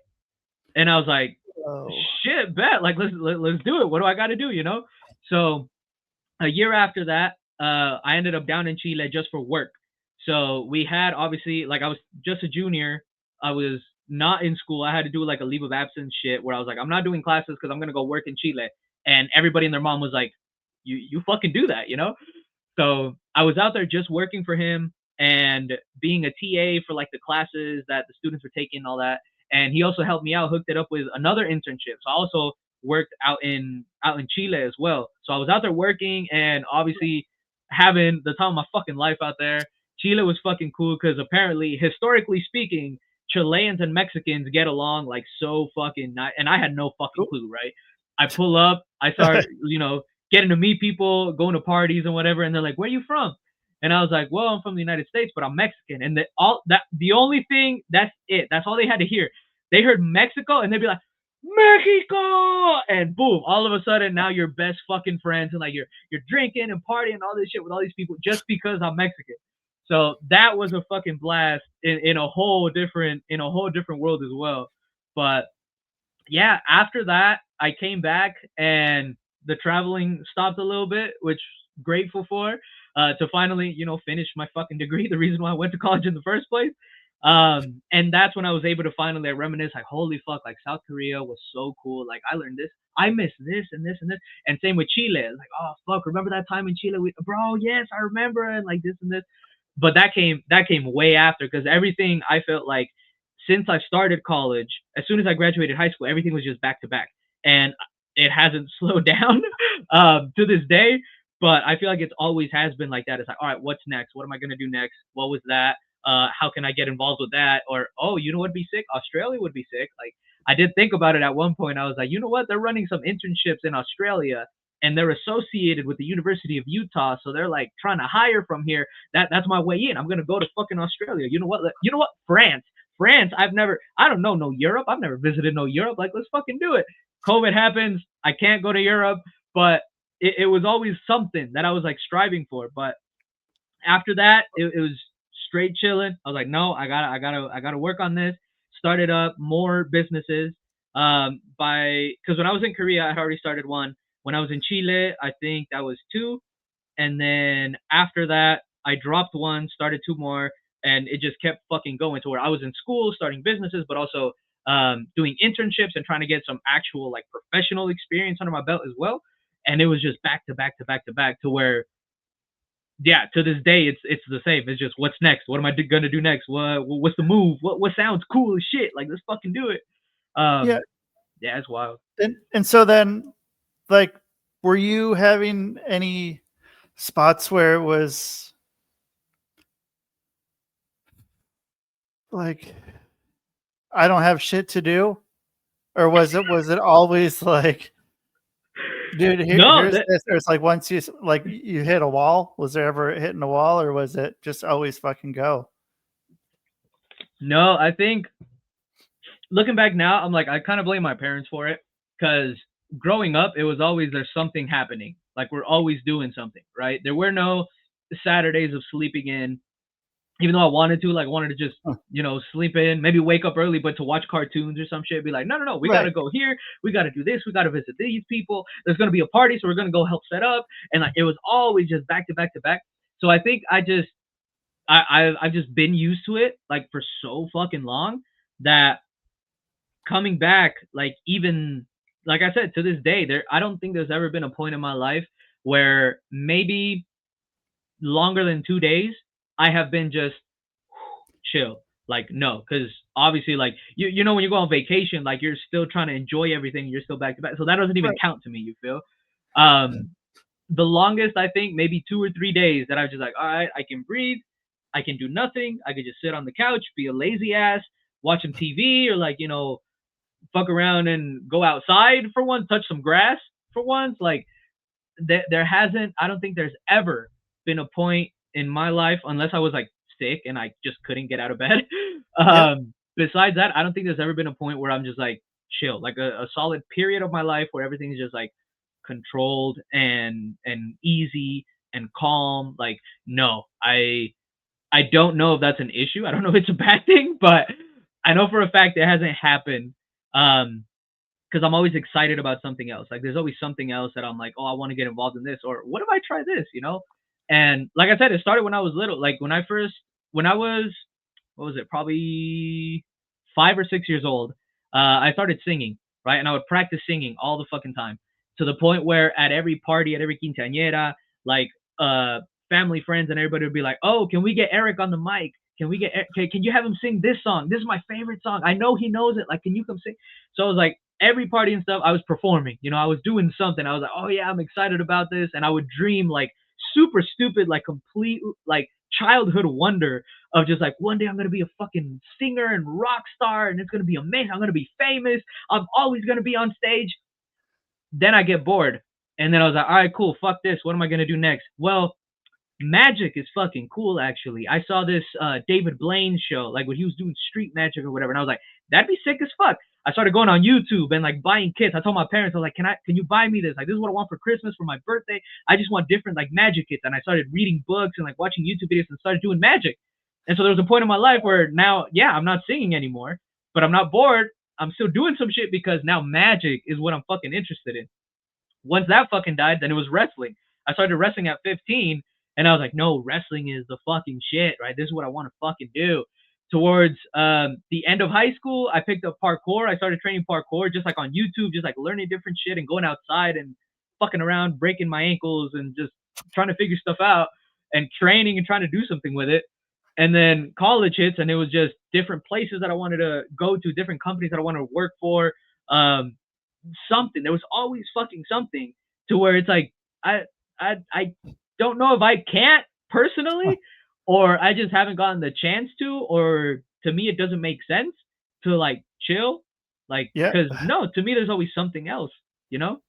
And I was like, Oh, shit, bet. Like, let's do it. What do I got to do? So a year after that, I ended up down in Chile just for work. So we had obviously like I was just a junior. I was not in school. I had to do like a leave of absence shit where I was like, I'm not doing classes because I'm gonna go work in Chile. And everybody and their mom was like, you fucking do that. So I was out there just working for him and being a TA for like the classes that the students were taking and all that. And he also helped me out, hooked it up with another internship. So I also worked out in Chile as well. So I was out there working and obviously having the time of my fucking life out there. Chile was fucking cool because apparently, historically speaking, Chileans and Mexicans get along like so fucking nice. And I had no fucking cool. clue, right? I pull up, I start, getting to meet people, going to parties and whatever, and they're like, "Where are you from?" And I was like, "Well, I'm from the United States, but I'm Mexican." And the only thing that's it. That's all they had to hear. They heard Mexico, and they'd be like, Mexico, and boom, all of a sudden now you're best fucking friends, and like you're drinking and partying and all this shit with all these people just because I'm Mexican. So that was a fucking blast in a whole different world as well. But yeah, after that, I came back and the traveling stopped a little bit, which grateful for, to finally, finish my fucking degree. The reason why I went to college in the first place. And that's when I was able to finally reminisce, like, holy fuck, like South Korea was so cool. Like I learned this, I miss this and this and this. And same with Chile. Like, oh fuck, remember that time in Chile? Bro, yes, I remember, and like this and this. But that came way after, because everything I felt like since I started college, as soon as I graduated high school, everything was just back to back, and it hasn't slowed down to this day. But I feel like it always has been like that. It's like, all right, what's next? What am I gonna do next? What was that? How can I get involved with that? Or, oh, you know what'd be sick? Australia would be sick. Like I did think about it at one point. I was like, you know what? They're running some internships in Australia, and they're associated with the University of Utah, so they're like trying to hire from here. That's my way in. I'm gonna go to fucking Australia. You know what? France. I don't know no Europe. I've never visited no Europe. Like, let's fucking do it. COVID happens. I can't go to Europe, but it was always something that I was like striving for. But after that, it was straight chilling. I was like, no, I gotta work on this. Started up more businesses. Because when I was in Korea, I had already started one. When I was in Chile, I think that was two, and then after that, I dropped one, started two more, and it just kept fucking going to where I was in school, starting businesses, but also doing internships and trying to get some actual like professional experience under my belt as well. And it was just back to back to back to back to where, yeah, to this day it's the same. It's just, what's next? What am I gonna do next? What's the move? What sounds cool as shit? Like, let's fucking do it. Yeah. Yeah, it's wild. And so then, like, were you having any spots where it was like, I don't have shit to do? Or was it always like, dude, No, here's this? Or it's like once you hit a wall, was there ever hitting a wall, or was it just always fucking go? no, I think looking back now, I'm like, I kind of blame my parents for it, because growing up, it was always there's something happening. Like, we're always doing something, right? There were no Saturdays of sleeping in, even though I wanted to. Like, I wanted to just, Huh. sleep in, maybe wake up early, but to watch cartoons or some shit, be like, no, no, no, we got to Right. go here. We got to do this. We got to visit these people. There's going to be a party, so we're going to go help set up. And like, it was always just back to back to back. So I think I've just been used to it, like, for so fucking long, that coming back, like, even like I said, to this day, I don't think there's ever been a point in my life where maybe longer than 2 days I have been just chill. Like, no, because obviously, like, when you go on vacation, like, you're still trying to enjoy everything. You're still back to back, so that doesn't even Right. count to me. You feel? The longest, I think, maybe 2 or 3 days that I was just like, all right, I can breathe. I can do nothing. I could just sit on the couch, be a lazy ass, watch some TV, or like, fuck around and go outside for once, touch some grass for once. Like, there hasn't, I don't think there's ever been a point in my life, unless I was like sick and I just couldn't get out of bed. Yeah. Besides that, I don't think there's ever been a point where I'm just like chill, like a solid period of my life where everything is just like controlled and easy and calm. Like, no, I don't know if that's an issue. I don't know if it's a bad thing, but I know for a fact it hasn't happened. Because I'm always excited about something else. Like, there's always something else that I'm like, oh, I want to get involved in this, or what if I try this? And like I said, it started when I was little. Like, when I was, what was it, probably 5 or 6 years old, I started singing, right? And I would practice singing all the fucking time, to the point where at every party, at every quinceañera, like, family, friends, and everybody would be like, oh, can we get Eric on the mic? Can you have him sing this song? This is my favorite song. I know he knows it. Like, can you come sing? So I was like, every party and stuff, I was performing. I was doing something. I was like, oh yeah, I'm excited about this. And I would dream like super stupid, like complete like childhood wonder of just like, one day I'm gonna be a fucking singer and rock star, and it's gonna be amazing. I'm gonna be famous. I'm always gonna be on stage. Then I get bored, and then I was like, all right, cool, fuck this. What am I gonna do next? Well, magic is fucking cool. Actually, I saw this David Blaine show, like when he was doing street magic or whatever, and I was like, that'd be sick as fuck. I started going on YouTube and like buying kits. I told my parents, I was like, can you buy me this? Like, this is what I want for Christmas, for my birthday. I just want different like magic kits. And I started reading books and like watching YouTube videos and started doing magic. And so there was a point in my life where now, yeah, I'm not singing anymore, but I'm not bored. I'm still doing some shit because now magic is what I'm fucking interested in. Once that fucking died, then it was wrestling. I started wrestling at 15, and I was like, no, wrestling is the fucking shit, right? This is what I want to fucking do. Towards the end of high school, I picked up parkour. I started training parkour just like on YouTube, just like learning different shit and going outside and fucking around, breaking my ankles and just trying to figure stuff out and training and trying to do something with it. And then college hits, and it was just different places that I wanted to go to, different companies that I wanted to work for. Um, Something. There was always fucking something to where it's like I don't know if I can't personally, or I just haven't gotten the chance to, or to me it doesn't make sense to like chill, like Yeah. because no, to me there's always something else, you know.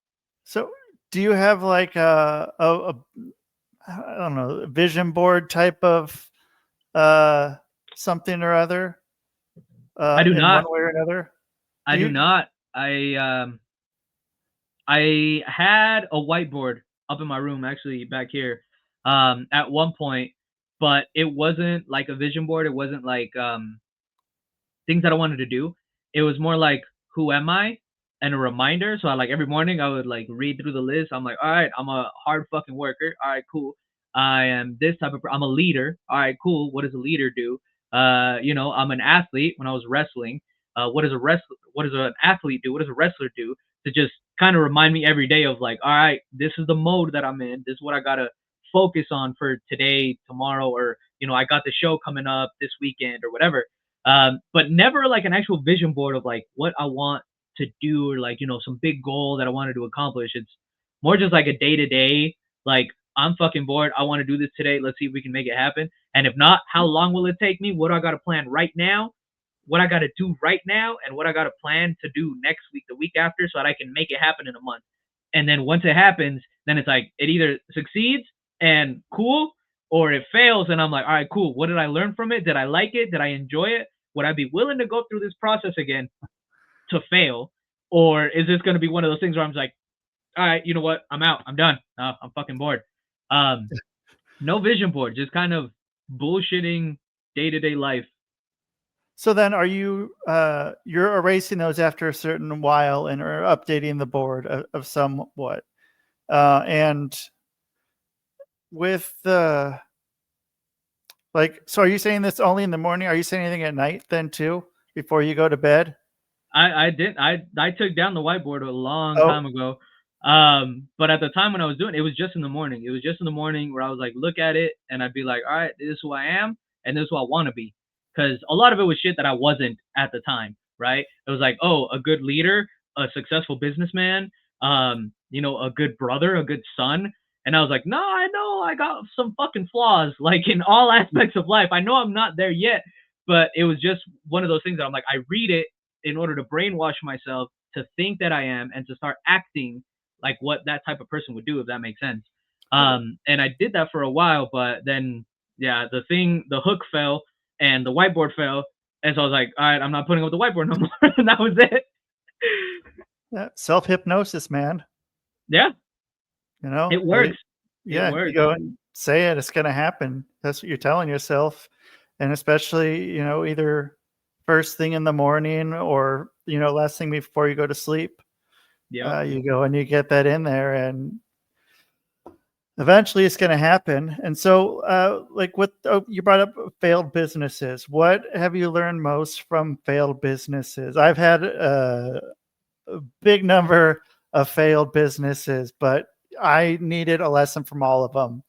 So, do you have like a I don't know, a vision board type of something or other I do in one not. way or another? I Do do you? not. I had a whiteboard up in my room actually back here at one point, but it wasn't like a vision board. It wasn't like things that I wanted to do. It was more like who am I and a reminder. So I like every morning I would like read through the list. I'm like, all right, I'm a hard fucking worker. All right, cool. I am this type of I'm a leader. All right, cool. What does a leader do? I'm an athlete when I was wrestling. What does an athlete do? What does a wrestler do? To just kind of remind me every day of like, all right, this is the mode that I'm in. This is what I gotta focus on for today, tomorrow, or I got the show coming up this weekend or whatever. But never like an actual vision board of like what I want to do or like, some big goal that I wanted to accomplish. It's more just like a day to day, like I'm fucking bored. I want to do this today. Let's see if we can make it happen. And if not, how long will it take me? What do I got to plan right now? What I got to do right now? And what I got to plan to do next week, the week after, so that I can make it happen in a month. And then once it happens, then it's like it either succeeds and cool, or it fails and I'm like, all right, cool. What did I learn from it? Did I like it? Did I enjoy it? Would I be willing to go through this process again to fail? Or is this going to be one of those things where I'm just like, all right, you know what? I'm out. I'm done. I'm fucking bored. Um, no vision board, just kind of bullshitting day to day life. So then, are you you're erasing those after a certain while and are updating the board of somewhat, and with the like, so are you saying this only in the morning? Are you saying anything at night then too before you go to bed? I did I took down the whiteboard a long Oh, time ago. But at the time when I was doing it, it was just in the morning. It was just in the morning where I was like, look at it, and I'd be like, all right, this is who I am, and this is who I want to be. Because a lot of it was shit that I wasn't at the time, right? It was like, oh, a good leader, a successful businessman, a good brother, a good son. And I was like, no, I know I got some fucking flaws, like in all aspects of life. I know I'm not there yet, but it was just one of those things that I'm like, I read it in order to brainwash myself to think that I am and to start acting like what that type of person would do, if that makes sense. And I did that for a while, but then yeah, the hook fell and the whiteboard fell, and so I was like, all right, I'm not putting up the whiteboard no more, and that was it. yeah, self hypnosis, man. Yeah, You know, it works. It yeah, you works. go and say it, it's going to happen. That's what you're telling yourself, and especially either first thing in the morning or last thing before you go to sleep. Yep. You go and you get that in there, and eventually it's going to happen. And so, like you brought up failed businesses. What have you learned most from failed businesses? I've had a big number of failed businesses, but I needed a lesson from all of them.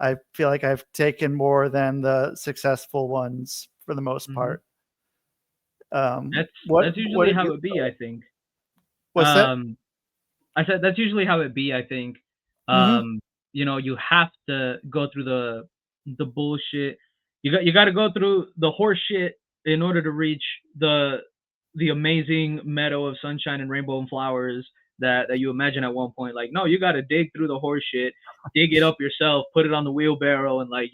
I feel like I've taken more than the successful ones for the most Mm-hmm. part. That's What usually have how you? it be, I think. What's that? I said that's usually how it be, I think. Mm-hmm. You have to go through the bullshit. You got to go through the horse shit in order to reach the amazing meadow of sunshine and rainbow and flowers that you imagine at one point. Like, no, you got to dig through the horse shit, dig it up yourself, put it on the wheelbarrow, and like,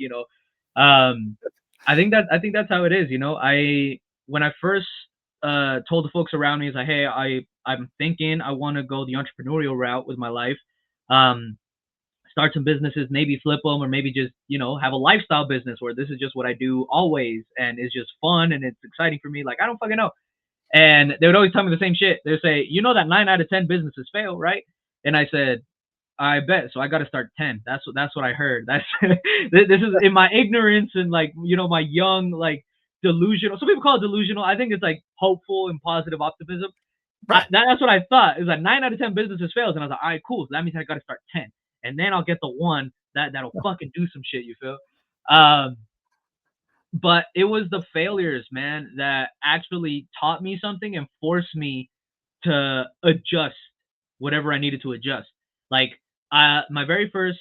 I think that's how it is. I when I first told the folks around me, is like, hey, I'm thinking I want to go the entrepreneurial route with my life. Start some businesses, maybe flip them, or maybe just have a lifestyle business where this is just what I do always, and it's just fun and it's exciting for me. Like, I don't fucking know. And they would always tell me the same shit. They'd say, that 9 out of 10 businesses fail, right? And I said, I bet. So I got to start 10. That's what I heard. That's this is in my ignorance and like my young like delusional. Some people call it delusional. I think it's like hopeful and positive optimism. Right. That's what I thought. It was like 9 out of 10 businesses fails, and I was like, all right, cool. So that means I got to start 10, and then I'll get the one that'll fucking do some shit. You feel? But it was the failures, man, that actually taught me something and forced me to adjust whatever I needed to adjust. Like, my very first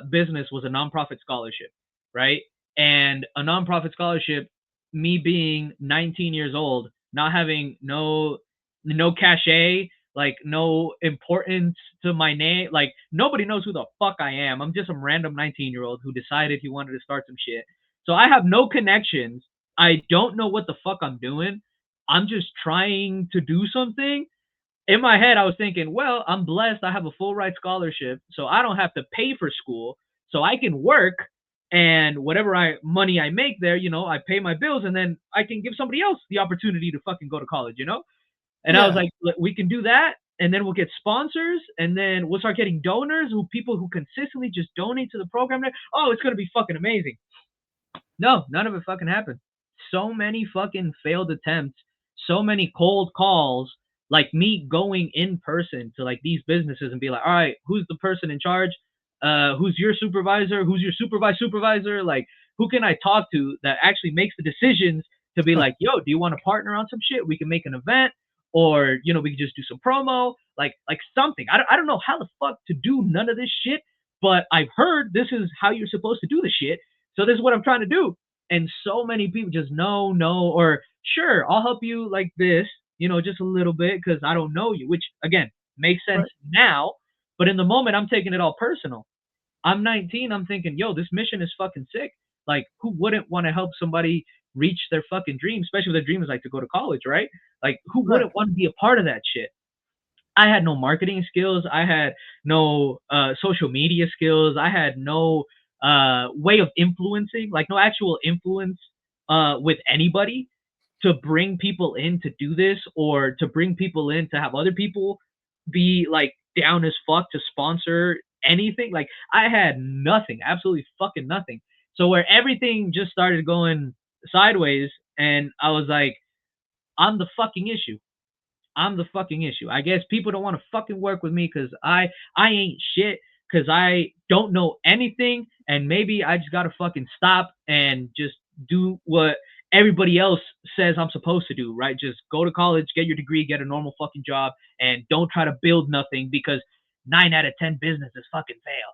business was a nonprofit scholarship, right? And a nonprofit scholarship, me being 19 years old, not having no cachet, like no importance to my name, like nobody knows who the fuck I am. I'm just some random 19-year-old who decided he wanted to start some shit. So I have no connections. I don't know what the fuck I'm doing. I'm just trying to do something. In my head, I was thinking, well, I'm blessed. I have a full ride scholarship, so I don't have to pay for school. So I can work, and whatever money I make there, I pay my bills, and then I can give somebody else the opportunity to fucking go to college, And I was like, we can do that, and then we'll get sponsors, and then we'll start getting donors, people who consistently just donate to the program. Oh, it's gonna be fucking amazing. No, none of it fucking happened. So many fucking failed attempts, so many cold calls, like me going in person to like these businesses and be like, all right, who's the person in charge? Who's your supervisor? Who's your supervisor? Like, who can I talk to that actually makes the decisions to be like, yo, do you want to partner on some shit? We can make an event, or we can just do some promo, like something. I don't know how the fuck to do none of this shit, but I've heard this is how you're supposed to do the shit. So this is what I'm trying to do. And so many people just no, or sure, I'll help you like this, just a little bit because I don't know you, which again makes sense now. But in the moment, I'm taking it all personal. I'm 19. I'm thinking, yo, this mission is fucking sick. Like, who wouldn't want to help somebody reach their fucking dream, especially if their dream is like to go to college, right? Like, who wouldn't want to be a part of that shit? I had no marketing skills. I had no social media skills. I had no way of influencing, like no actual influence with anybody to bring people in to do this, or to bring people in to have other people be like down as fuck to sponsor anything. Like, I had nothing, absolutely fucking nothing. So where everything just started going sideways, and I was like, I'm the fucking issue. I'm the fucking issue. I guess people don't want to fucking work with me because I ain't shit, because I don't know anything, and maybe I just gotta fucking stop and just do what everybody else says I'm supposed to do, right? Just go to college, get your degree, get a normal fucking job, and don't try to build nothing because 9 out of 10 businesses fucking fail.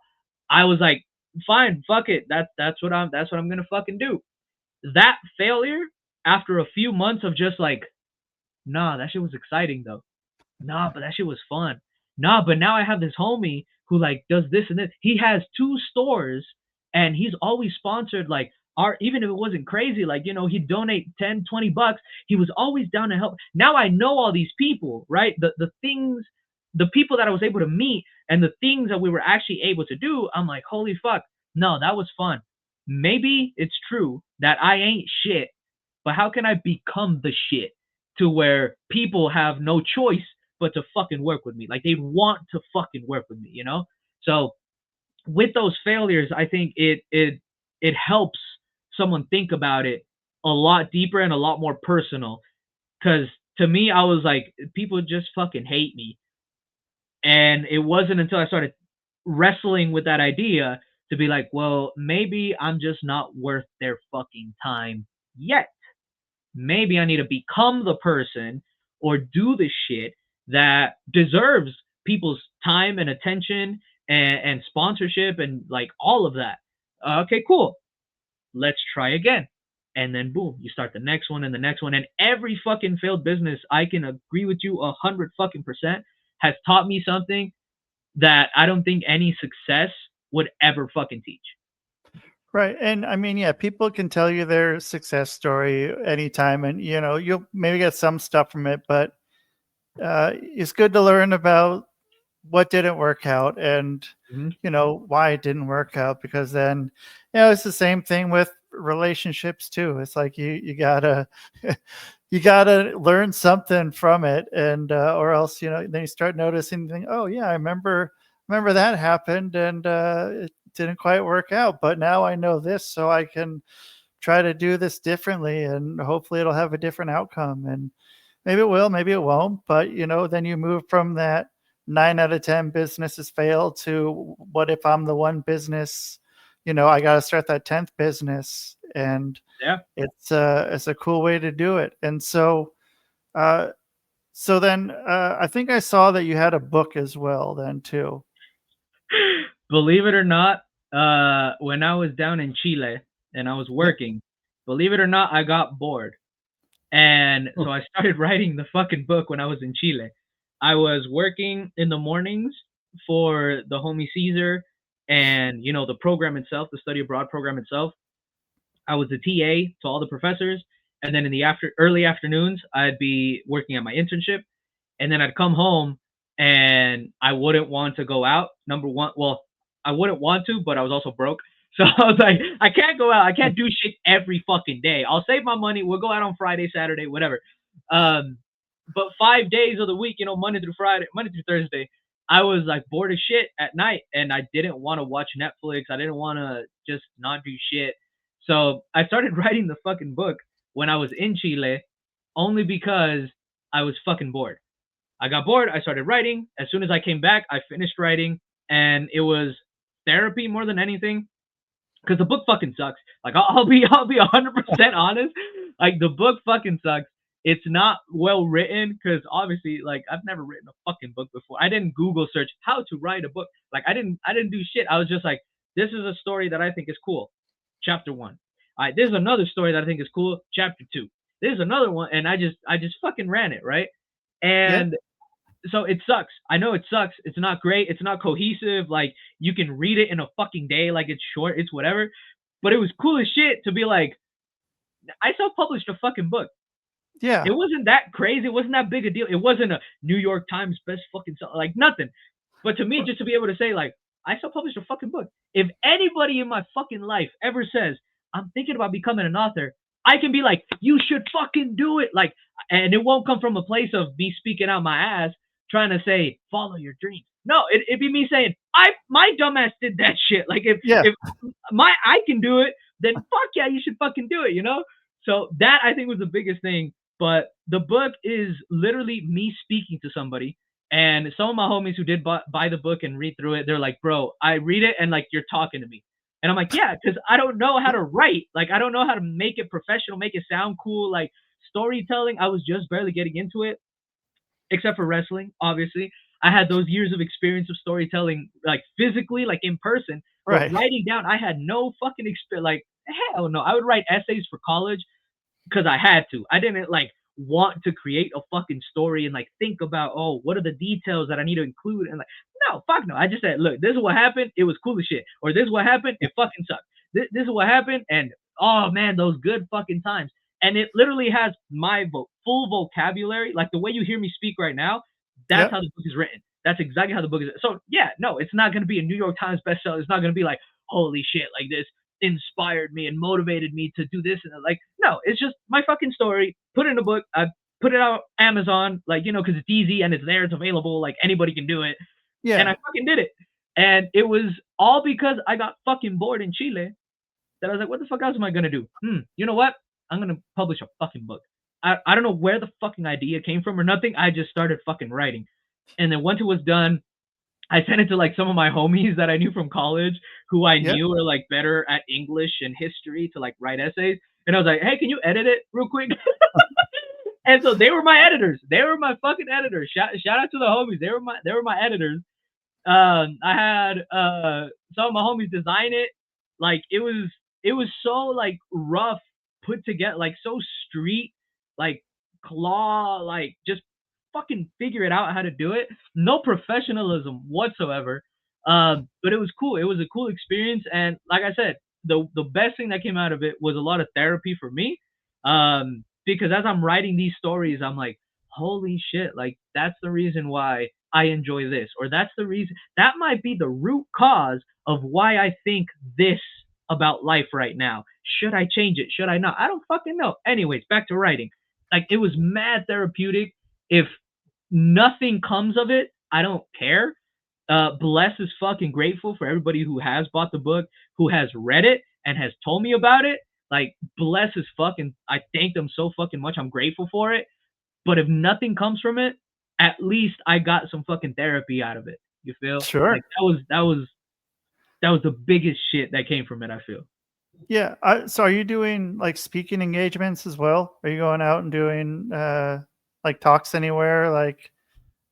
I was like, fine, fuck it. That's what I'm gonna fucking do. That failure, after a few months of just like, nah, that shit was exciting though. Nah, but that shit was fun. Nah, but now I have this homie who like does this and this. He has 2 stores, and he's always sponsored like our, even if it wasn't crazy, like, he'd donate 10, $20. He was always down to help. Now I know all these people, right? The things, the people that I was able to meet and the things that we were actually able to do, I'm like, holy fuck. No, that was fun. Maybe it's true that I ain't shit, but how can I become the shit to where people have no choice but to fucking work with me? Like, they want to fucking work with me, So with those failures, I think it helps someone think about it a lot deeper and a lot more personal. Because to me, I was like, people just fucking hate me. And it wasn't until I started wrestling with that idea to be like, well, maybe I'm just not worth their fucking time yet. Maybe I need to become the person or do the shit that deserves people's time and attention and sponsorship and like all of that. Okay, cool. Let's try again. And then boom, you start the next one and the next one. And every fucking failed business, I can agree with you 100 fucking percent, has taught me something that I don't think any success would ever fucking teach. Right. And I mean, yeah, people can tell you their success story anytime, and you'll maybe get some stuff from it, but it's good to learn about what didn't work out and Mm-hmm. why it didn't work out, because then it's the same thing with relationships too. It's like you gotta you gotta learn something from it, and or else then you start noticing, oh yeah, I remember that happened, and it didn't quite work out, but now I know this, so I can try to do this differently, and hopefully it'll have a different outcome. And maybe it will, maybe it won't, but then you move from that 9 out of 10 businesses fail to, what if I'm the one business, I got to start that 10th business. And Yeah. it's a cool way to do it. And uh then I think I saw that you had a book as well then too. Believe it or not, when I was down in Chile and I was Yep. working, believe it or not, I got bored. And Oh, so I started writing the fucking book when I was in Chile. I was working in the mornings for the homie Caesar and, the program itself, the study abroad program itself. I was a TA to all the professors. And then in the early afternoons, I'd be working at my internship. And then I'd come home and I wouldn't want to go out. Number one, well, I wouldn't want to, but I was also broke. So I was like, I can't go out. I can't do shit every fucking day. I'll save my money. We'll go out on Friday, Saturday, whatever. Um, but 5 days of the week, Monday through Friday, Monday through Thursday, I was like bored as shit at night and I didn't want to watch Netflix. I didn't want to just not do shit. So I started writing the fucking book when I was in Chile only because I was fucking bored. I got bored. I started writing. As soon as I came back, I finished writing, and it was therapy more than anything. Because the book fucking sucks. Like I'll be 100% honest. Like the book fucking sucks. It's not well written because obviously, like I've never written a fucking book before. I didn't Google search how to write a book. Like I didn't do shit. I was just like, this is a story that I think is cool. Chapter 1. All right, this is another story that I think is cool. Chapter 2. This is another one, and I just fucking ran it, right? yeah. And so it sucks. I know it sucks. It's not great. It's not cohesive. Like you can read it in a fucking day. Like it's short. It's whatever. But it was cool as shit to be like, I self-published a fucking book. Yeah. It wasn't that crazy. It wasn't that big a deal. It wasn't a New York Times best fucking like nothing. But to me, just to be able to say like, I self-published a fucking book. If anybody in my fucking life ever says I'm thinking about becoming an author, I can be like, you should fucking do it. Like, and it won't come from a place of me speaking out my ass trying to say follow your dreams. No, it'd be me saying my dumbass did that shit. Like Yeah. if I can do it, then fuck yeah, you should fucking do it. So that I think was the biggest thing. But the book is literally me speaking to somebody. And some of my homies who did buy the book and read through it, they're like, bro, I read it and like you're talking to me. And I'm like, yeah, because I don't know how to write. Like, I don't know how to make it professional, make it sound cool. Like, storytelling, I was just barely getting into it, except for wrestling, obviously. I had those years of experience of storytelling, like physically, like in person. But Right. writing down, I had no fucking experience. Like, hell no. I would write essays for college because I had to. I didn't like want to create a fucking story and like think about, oh, what are the details that I need to include, and like, no, fuck no. I just said, look, this is what happened. It was cool as shit. Or this is what happened. It fucking sucked. This is what happened, and oh man, those good fucking times. And it literally has my full vocabulary, like the way you hear me speak right now. That's Yep. how the book is written. That's exactly how the book is. So yeah, no, it's not gonna be a New York Times bestseller. It's not gonna be like, holy shit, like this inspired me and motivated me to do this and like no, it's just my fucking story. Put it in a book. I put it out Amazon, like because it's easy and it's there, it's available, like anybody can do it, and Yeah. I fucking did it. And it was all because I got fucking bored in Chile. That I was like, what the fuck else am I gonna do? You know what? I'm gonna publish a fucking book. I don't know where the fucking idea came from or nothing. I just started fucking writing, and then once it was done, I sent it to like some of my homies that I knew from college who I Yep. knew were like better at English and history to like write essays. And I was like, hey, can you edit it real quick? And so they were my editors. They were my fucking editors. Shout out to the homies. They were my editors. I had some of my homies design it. Like it was so like rough put together, like so street, like claw, like just fucking figure it out how to do it. No professionalism whatsoever. But it was cool. It was a cool experience, and like I said, the best thing that came out of it was a lot of therapy for me. Because as I'm writing these stories, I'm like, holy shit, like that's the reason why I enjoy this, or that's the reason, that might be the root cause of why I think this about life right now. Should I change it? Should I not? I don't fucking know. Anyways, back to writing. Like it was mad therapeutic. If nothing comes of it, I don't care. Bless is fucking grateful for everybody who has bought the book, who has read it and has told me about it. Like bless is fucking, I thank them so fucking much. I'm grateful for it. But if nothing comes from it, at least I got some fucking therapy out of it. You feel? Sure. Like that was the biggest shit that came from it, I feel. Yeah. So are you doing like speaking engagements as well? Are you going out and doing like talks anywhere, like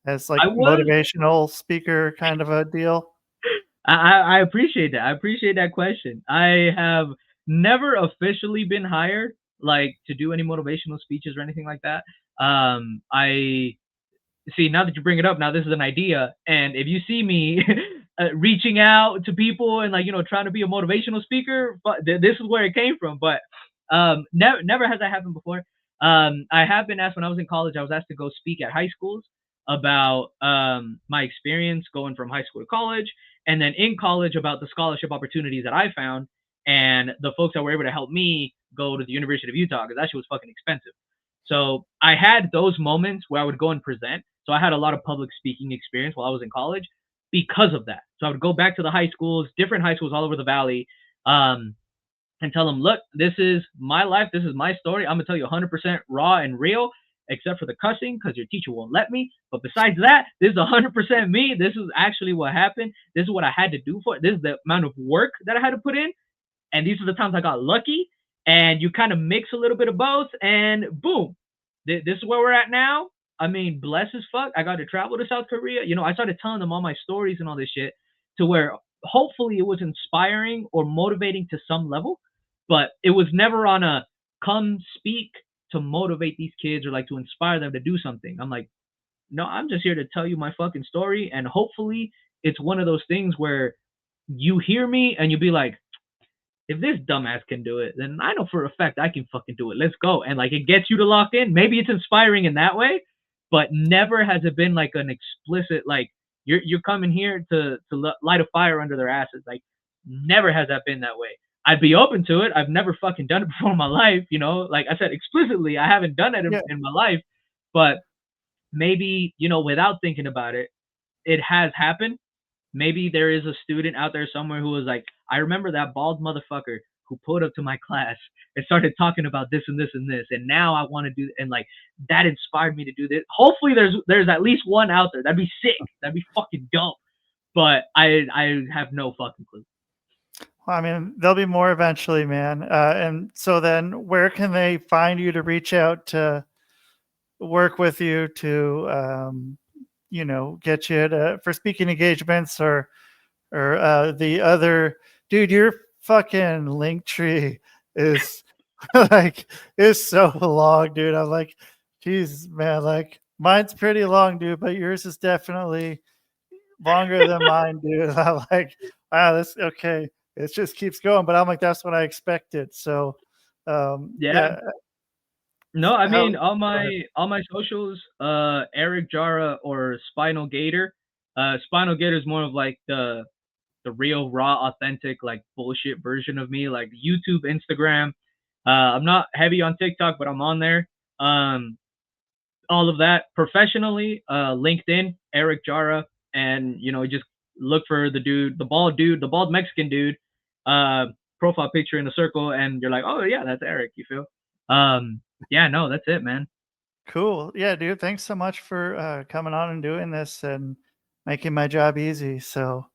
as like I was motivational speaker kind of a deal? I appreciate that. I appreciate that question. I have never officially been hired like to do any motivational speeches or anything like that. I see, now that you bring it up, now this is an idea, and if you see me reaching out to people and like trying to be a motivational speaker, but this is where it came from. But never has that happened before. I have been asked when I was in college. I was asked to go speak at high schools about my experience going from high school to college, and then in college about the scholarship opportunities that I found and the folks that were able to help me go to the University of Utah, because that shit was fucking expensive. So I had those moments where I would go and present. So I had a lot of public speaking experience while I was in college because of that. So I would go back to the high schools, different high schools all over the valley, and tell them, look, this is my life. This is my story. I'm going to tell you 100% raw and real, except for the cussing because your teacher won't let me. But besides that, this is 100% me. This is actually what happened. This is what I had to do for it. This is the amount of work that I had to put in. And these are the times I got lucky. And you kind of mix a little bit of both, and boom, this is where we're at now. I mean, bless as fuck. I got to travel to South Korea. I started telling them all my stories and all this shit to where hopefully it was inspiring or motivating to some level, but it was never on a come speak to motivate these kids or like to inspire them to do something. I'm like, no, I'm just here to tell you my fucking story. And hopefully it's one of those things where you hear me and you'll be like, if this dumbass can do it, then I know for a fact I can fucking do it. Let's go. And like it gets you to lock in. Maybe it's inspiring in that way, but never has it been like an explicit like you're coming here to light a fire under their asses. Like never has that been that way. I'd be open to it. I've never fucking done it before in my life, Like I said explicitly, I haven't done it Yeah. in my life, but maybe without thinking about it, it has happened. Maybe there is a student out there somewhere who was like, I remember that bald motherfucker who pulled up to my class and started talking about this and this and this, and now I want to do, and like that inspired me to do this. Hopefully there's at least one out there. That'd be sick. That'd be fucking dope. But I have no fucking clue. Well, I mean, there'll be more eventually, man. And so then where can they find you to reach out to work with you to, get you for speaking engagements or the other dude, your fucking link tree is like is so long, dude. I'm like, Jesus, man, like mine's pretty long, dude, but yours is definitely longer than mine, dude. I'm like, wow, this okay. It just keeps going, but I'm like, that's what I expected. So Yeah. No, I mean How, all my socials, Eric Jara or SpinalGator. SpinalGator is more of like the real raw authentic like bullshit version of me, like YouTube, Instagram. I'm not heavy on TikTok, but I'm on there. All of that professionally, LinkedIn, Eric Jara, and just look for the bald Mexican dude, profile picture in a circle, and you're like, oh yeah, that's Eric. You feel? Yeah, no, that's it, man. cool. Yeah, dude. Thanks so much for coming on and doing this and making my job easy. So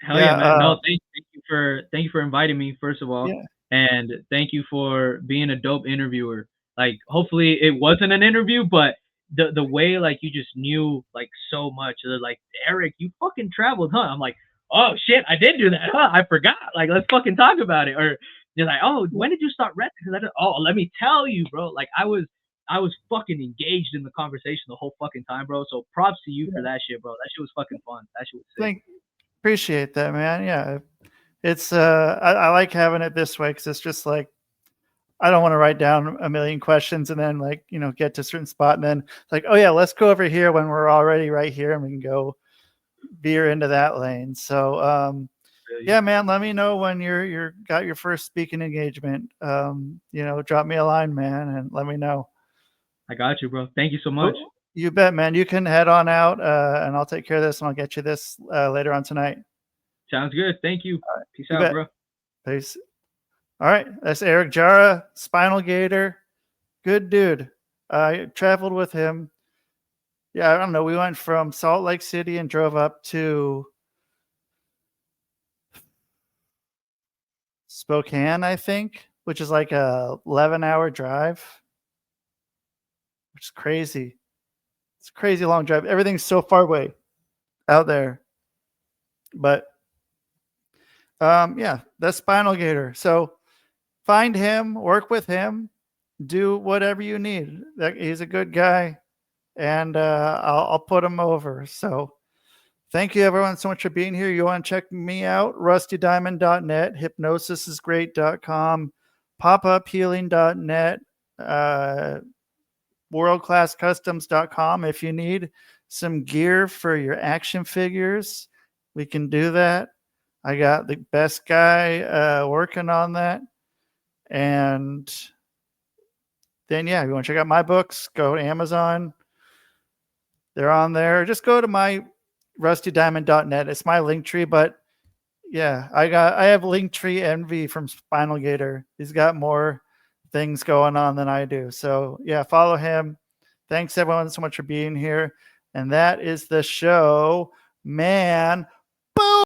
Hell yeah, yeah, man. No, thank you for inviting me, first of all. yeah. And thank you for being a dope interviewer. Like hopefully it wasn't an interview, but the way like you just knew like so much. They're like, Eric, you fucking traveled, huh? I'm like, oh shit, I did do that, huh? I forgot. Like let's fucking talk about it. Or you're like, oh, when did you start wrestling? Oh, let me tell you, bro. Like I was fucking engaged in the conversation the whole fucking time, bro. So props to you for that shit, bro. That shit was fucking fun. That shit was sick. Appreciate that, man. Yeah, it's I like having it this way because it's just like I don't want to write down a million questions and then like get to a certain spot and then like, oh yeah, let's go over here when we're already right here and we can go veer into that lane. So yeah, man, let me know when you're got your first speaking engagement. Drop me a line, man, and let me know. I got you, bro. Thank you so much. You bet, man. You can head on out, and I'll take care of this, and I'll get you this later on tonight. Sounds good. Thank you. Peace You out, bet. bro. Peace. All right, that's Eric Jara, SpinalGator. Good dude. I traveled with him. Yeah, I don't know. We went from Salt Lake City and drove up to Spokane, I think, which is like a 11-hour drive, which is crazy. It's a crazy long drive. Everything's so far away out there. But yeah, that's SpinalGator. So find him, work with him, do whatever you need. He's a good guy, and I'll put him over. So thank you, everyone, so much for being here. You want to check me out, rustydiamond.net, hypnosisisgreat.com, popuphealing.net, worldclasscustoms.com. If you need some gear for your action figures, we can do that. I got the best guy working on that. And then, yeah, if you want to check out my books, go to Amazon. They're on there. Just go to my rustydiamond.net. It's my link tree, but yeah, I have Linktree envy from SpinalGator. He's got more things going on than I do. So yeah, follow him. Thanks everyone so much for being here. And that is the show, man. Boom.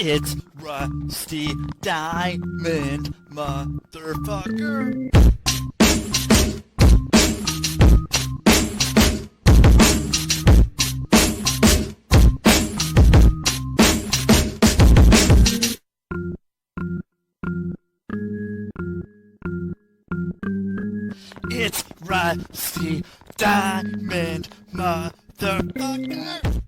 It's Rusty Diamond, motherfucker. It's Rusty Diamond, motherfucker.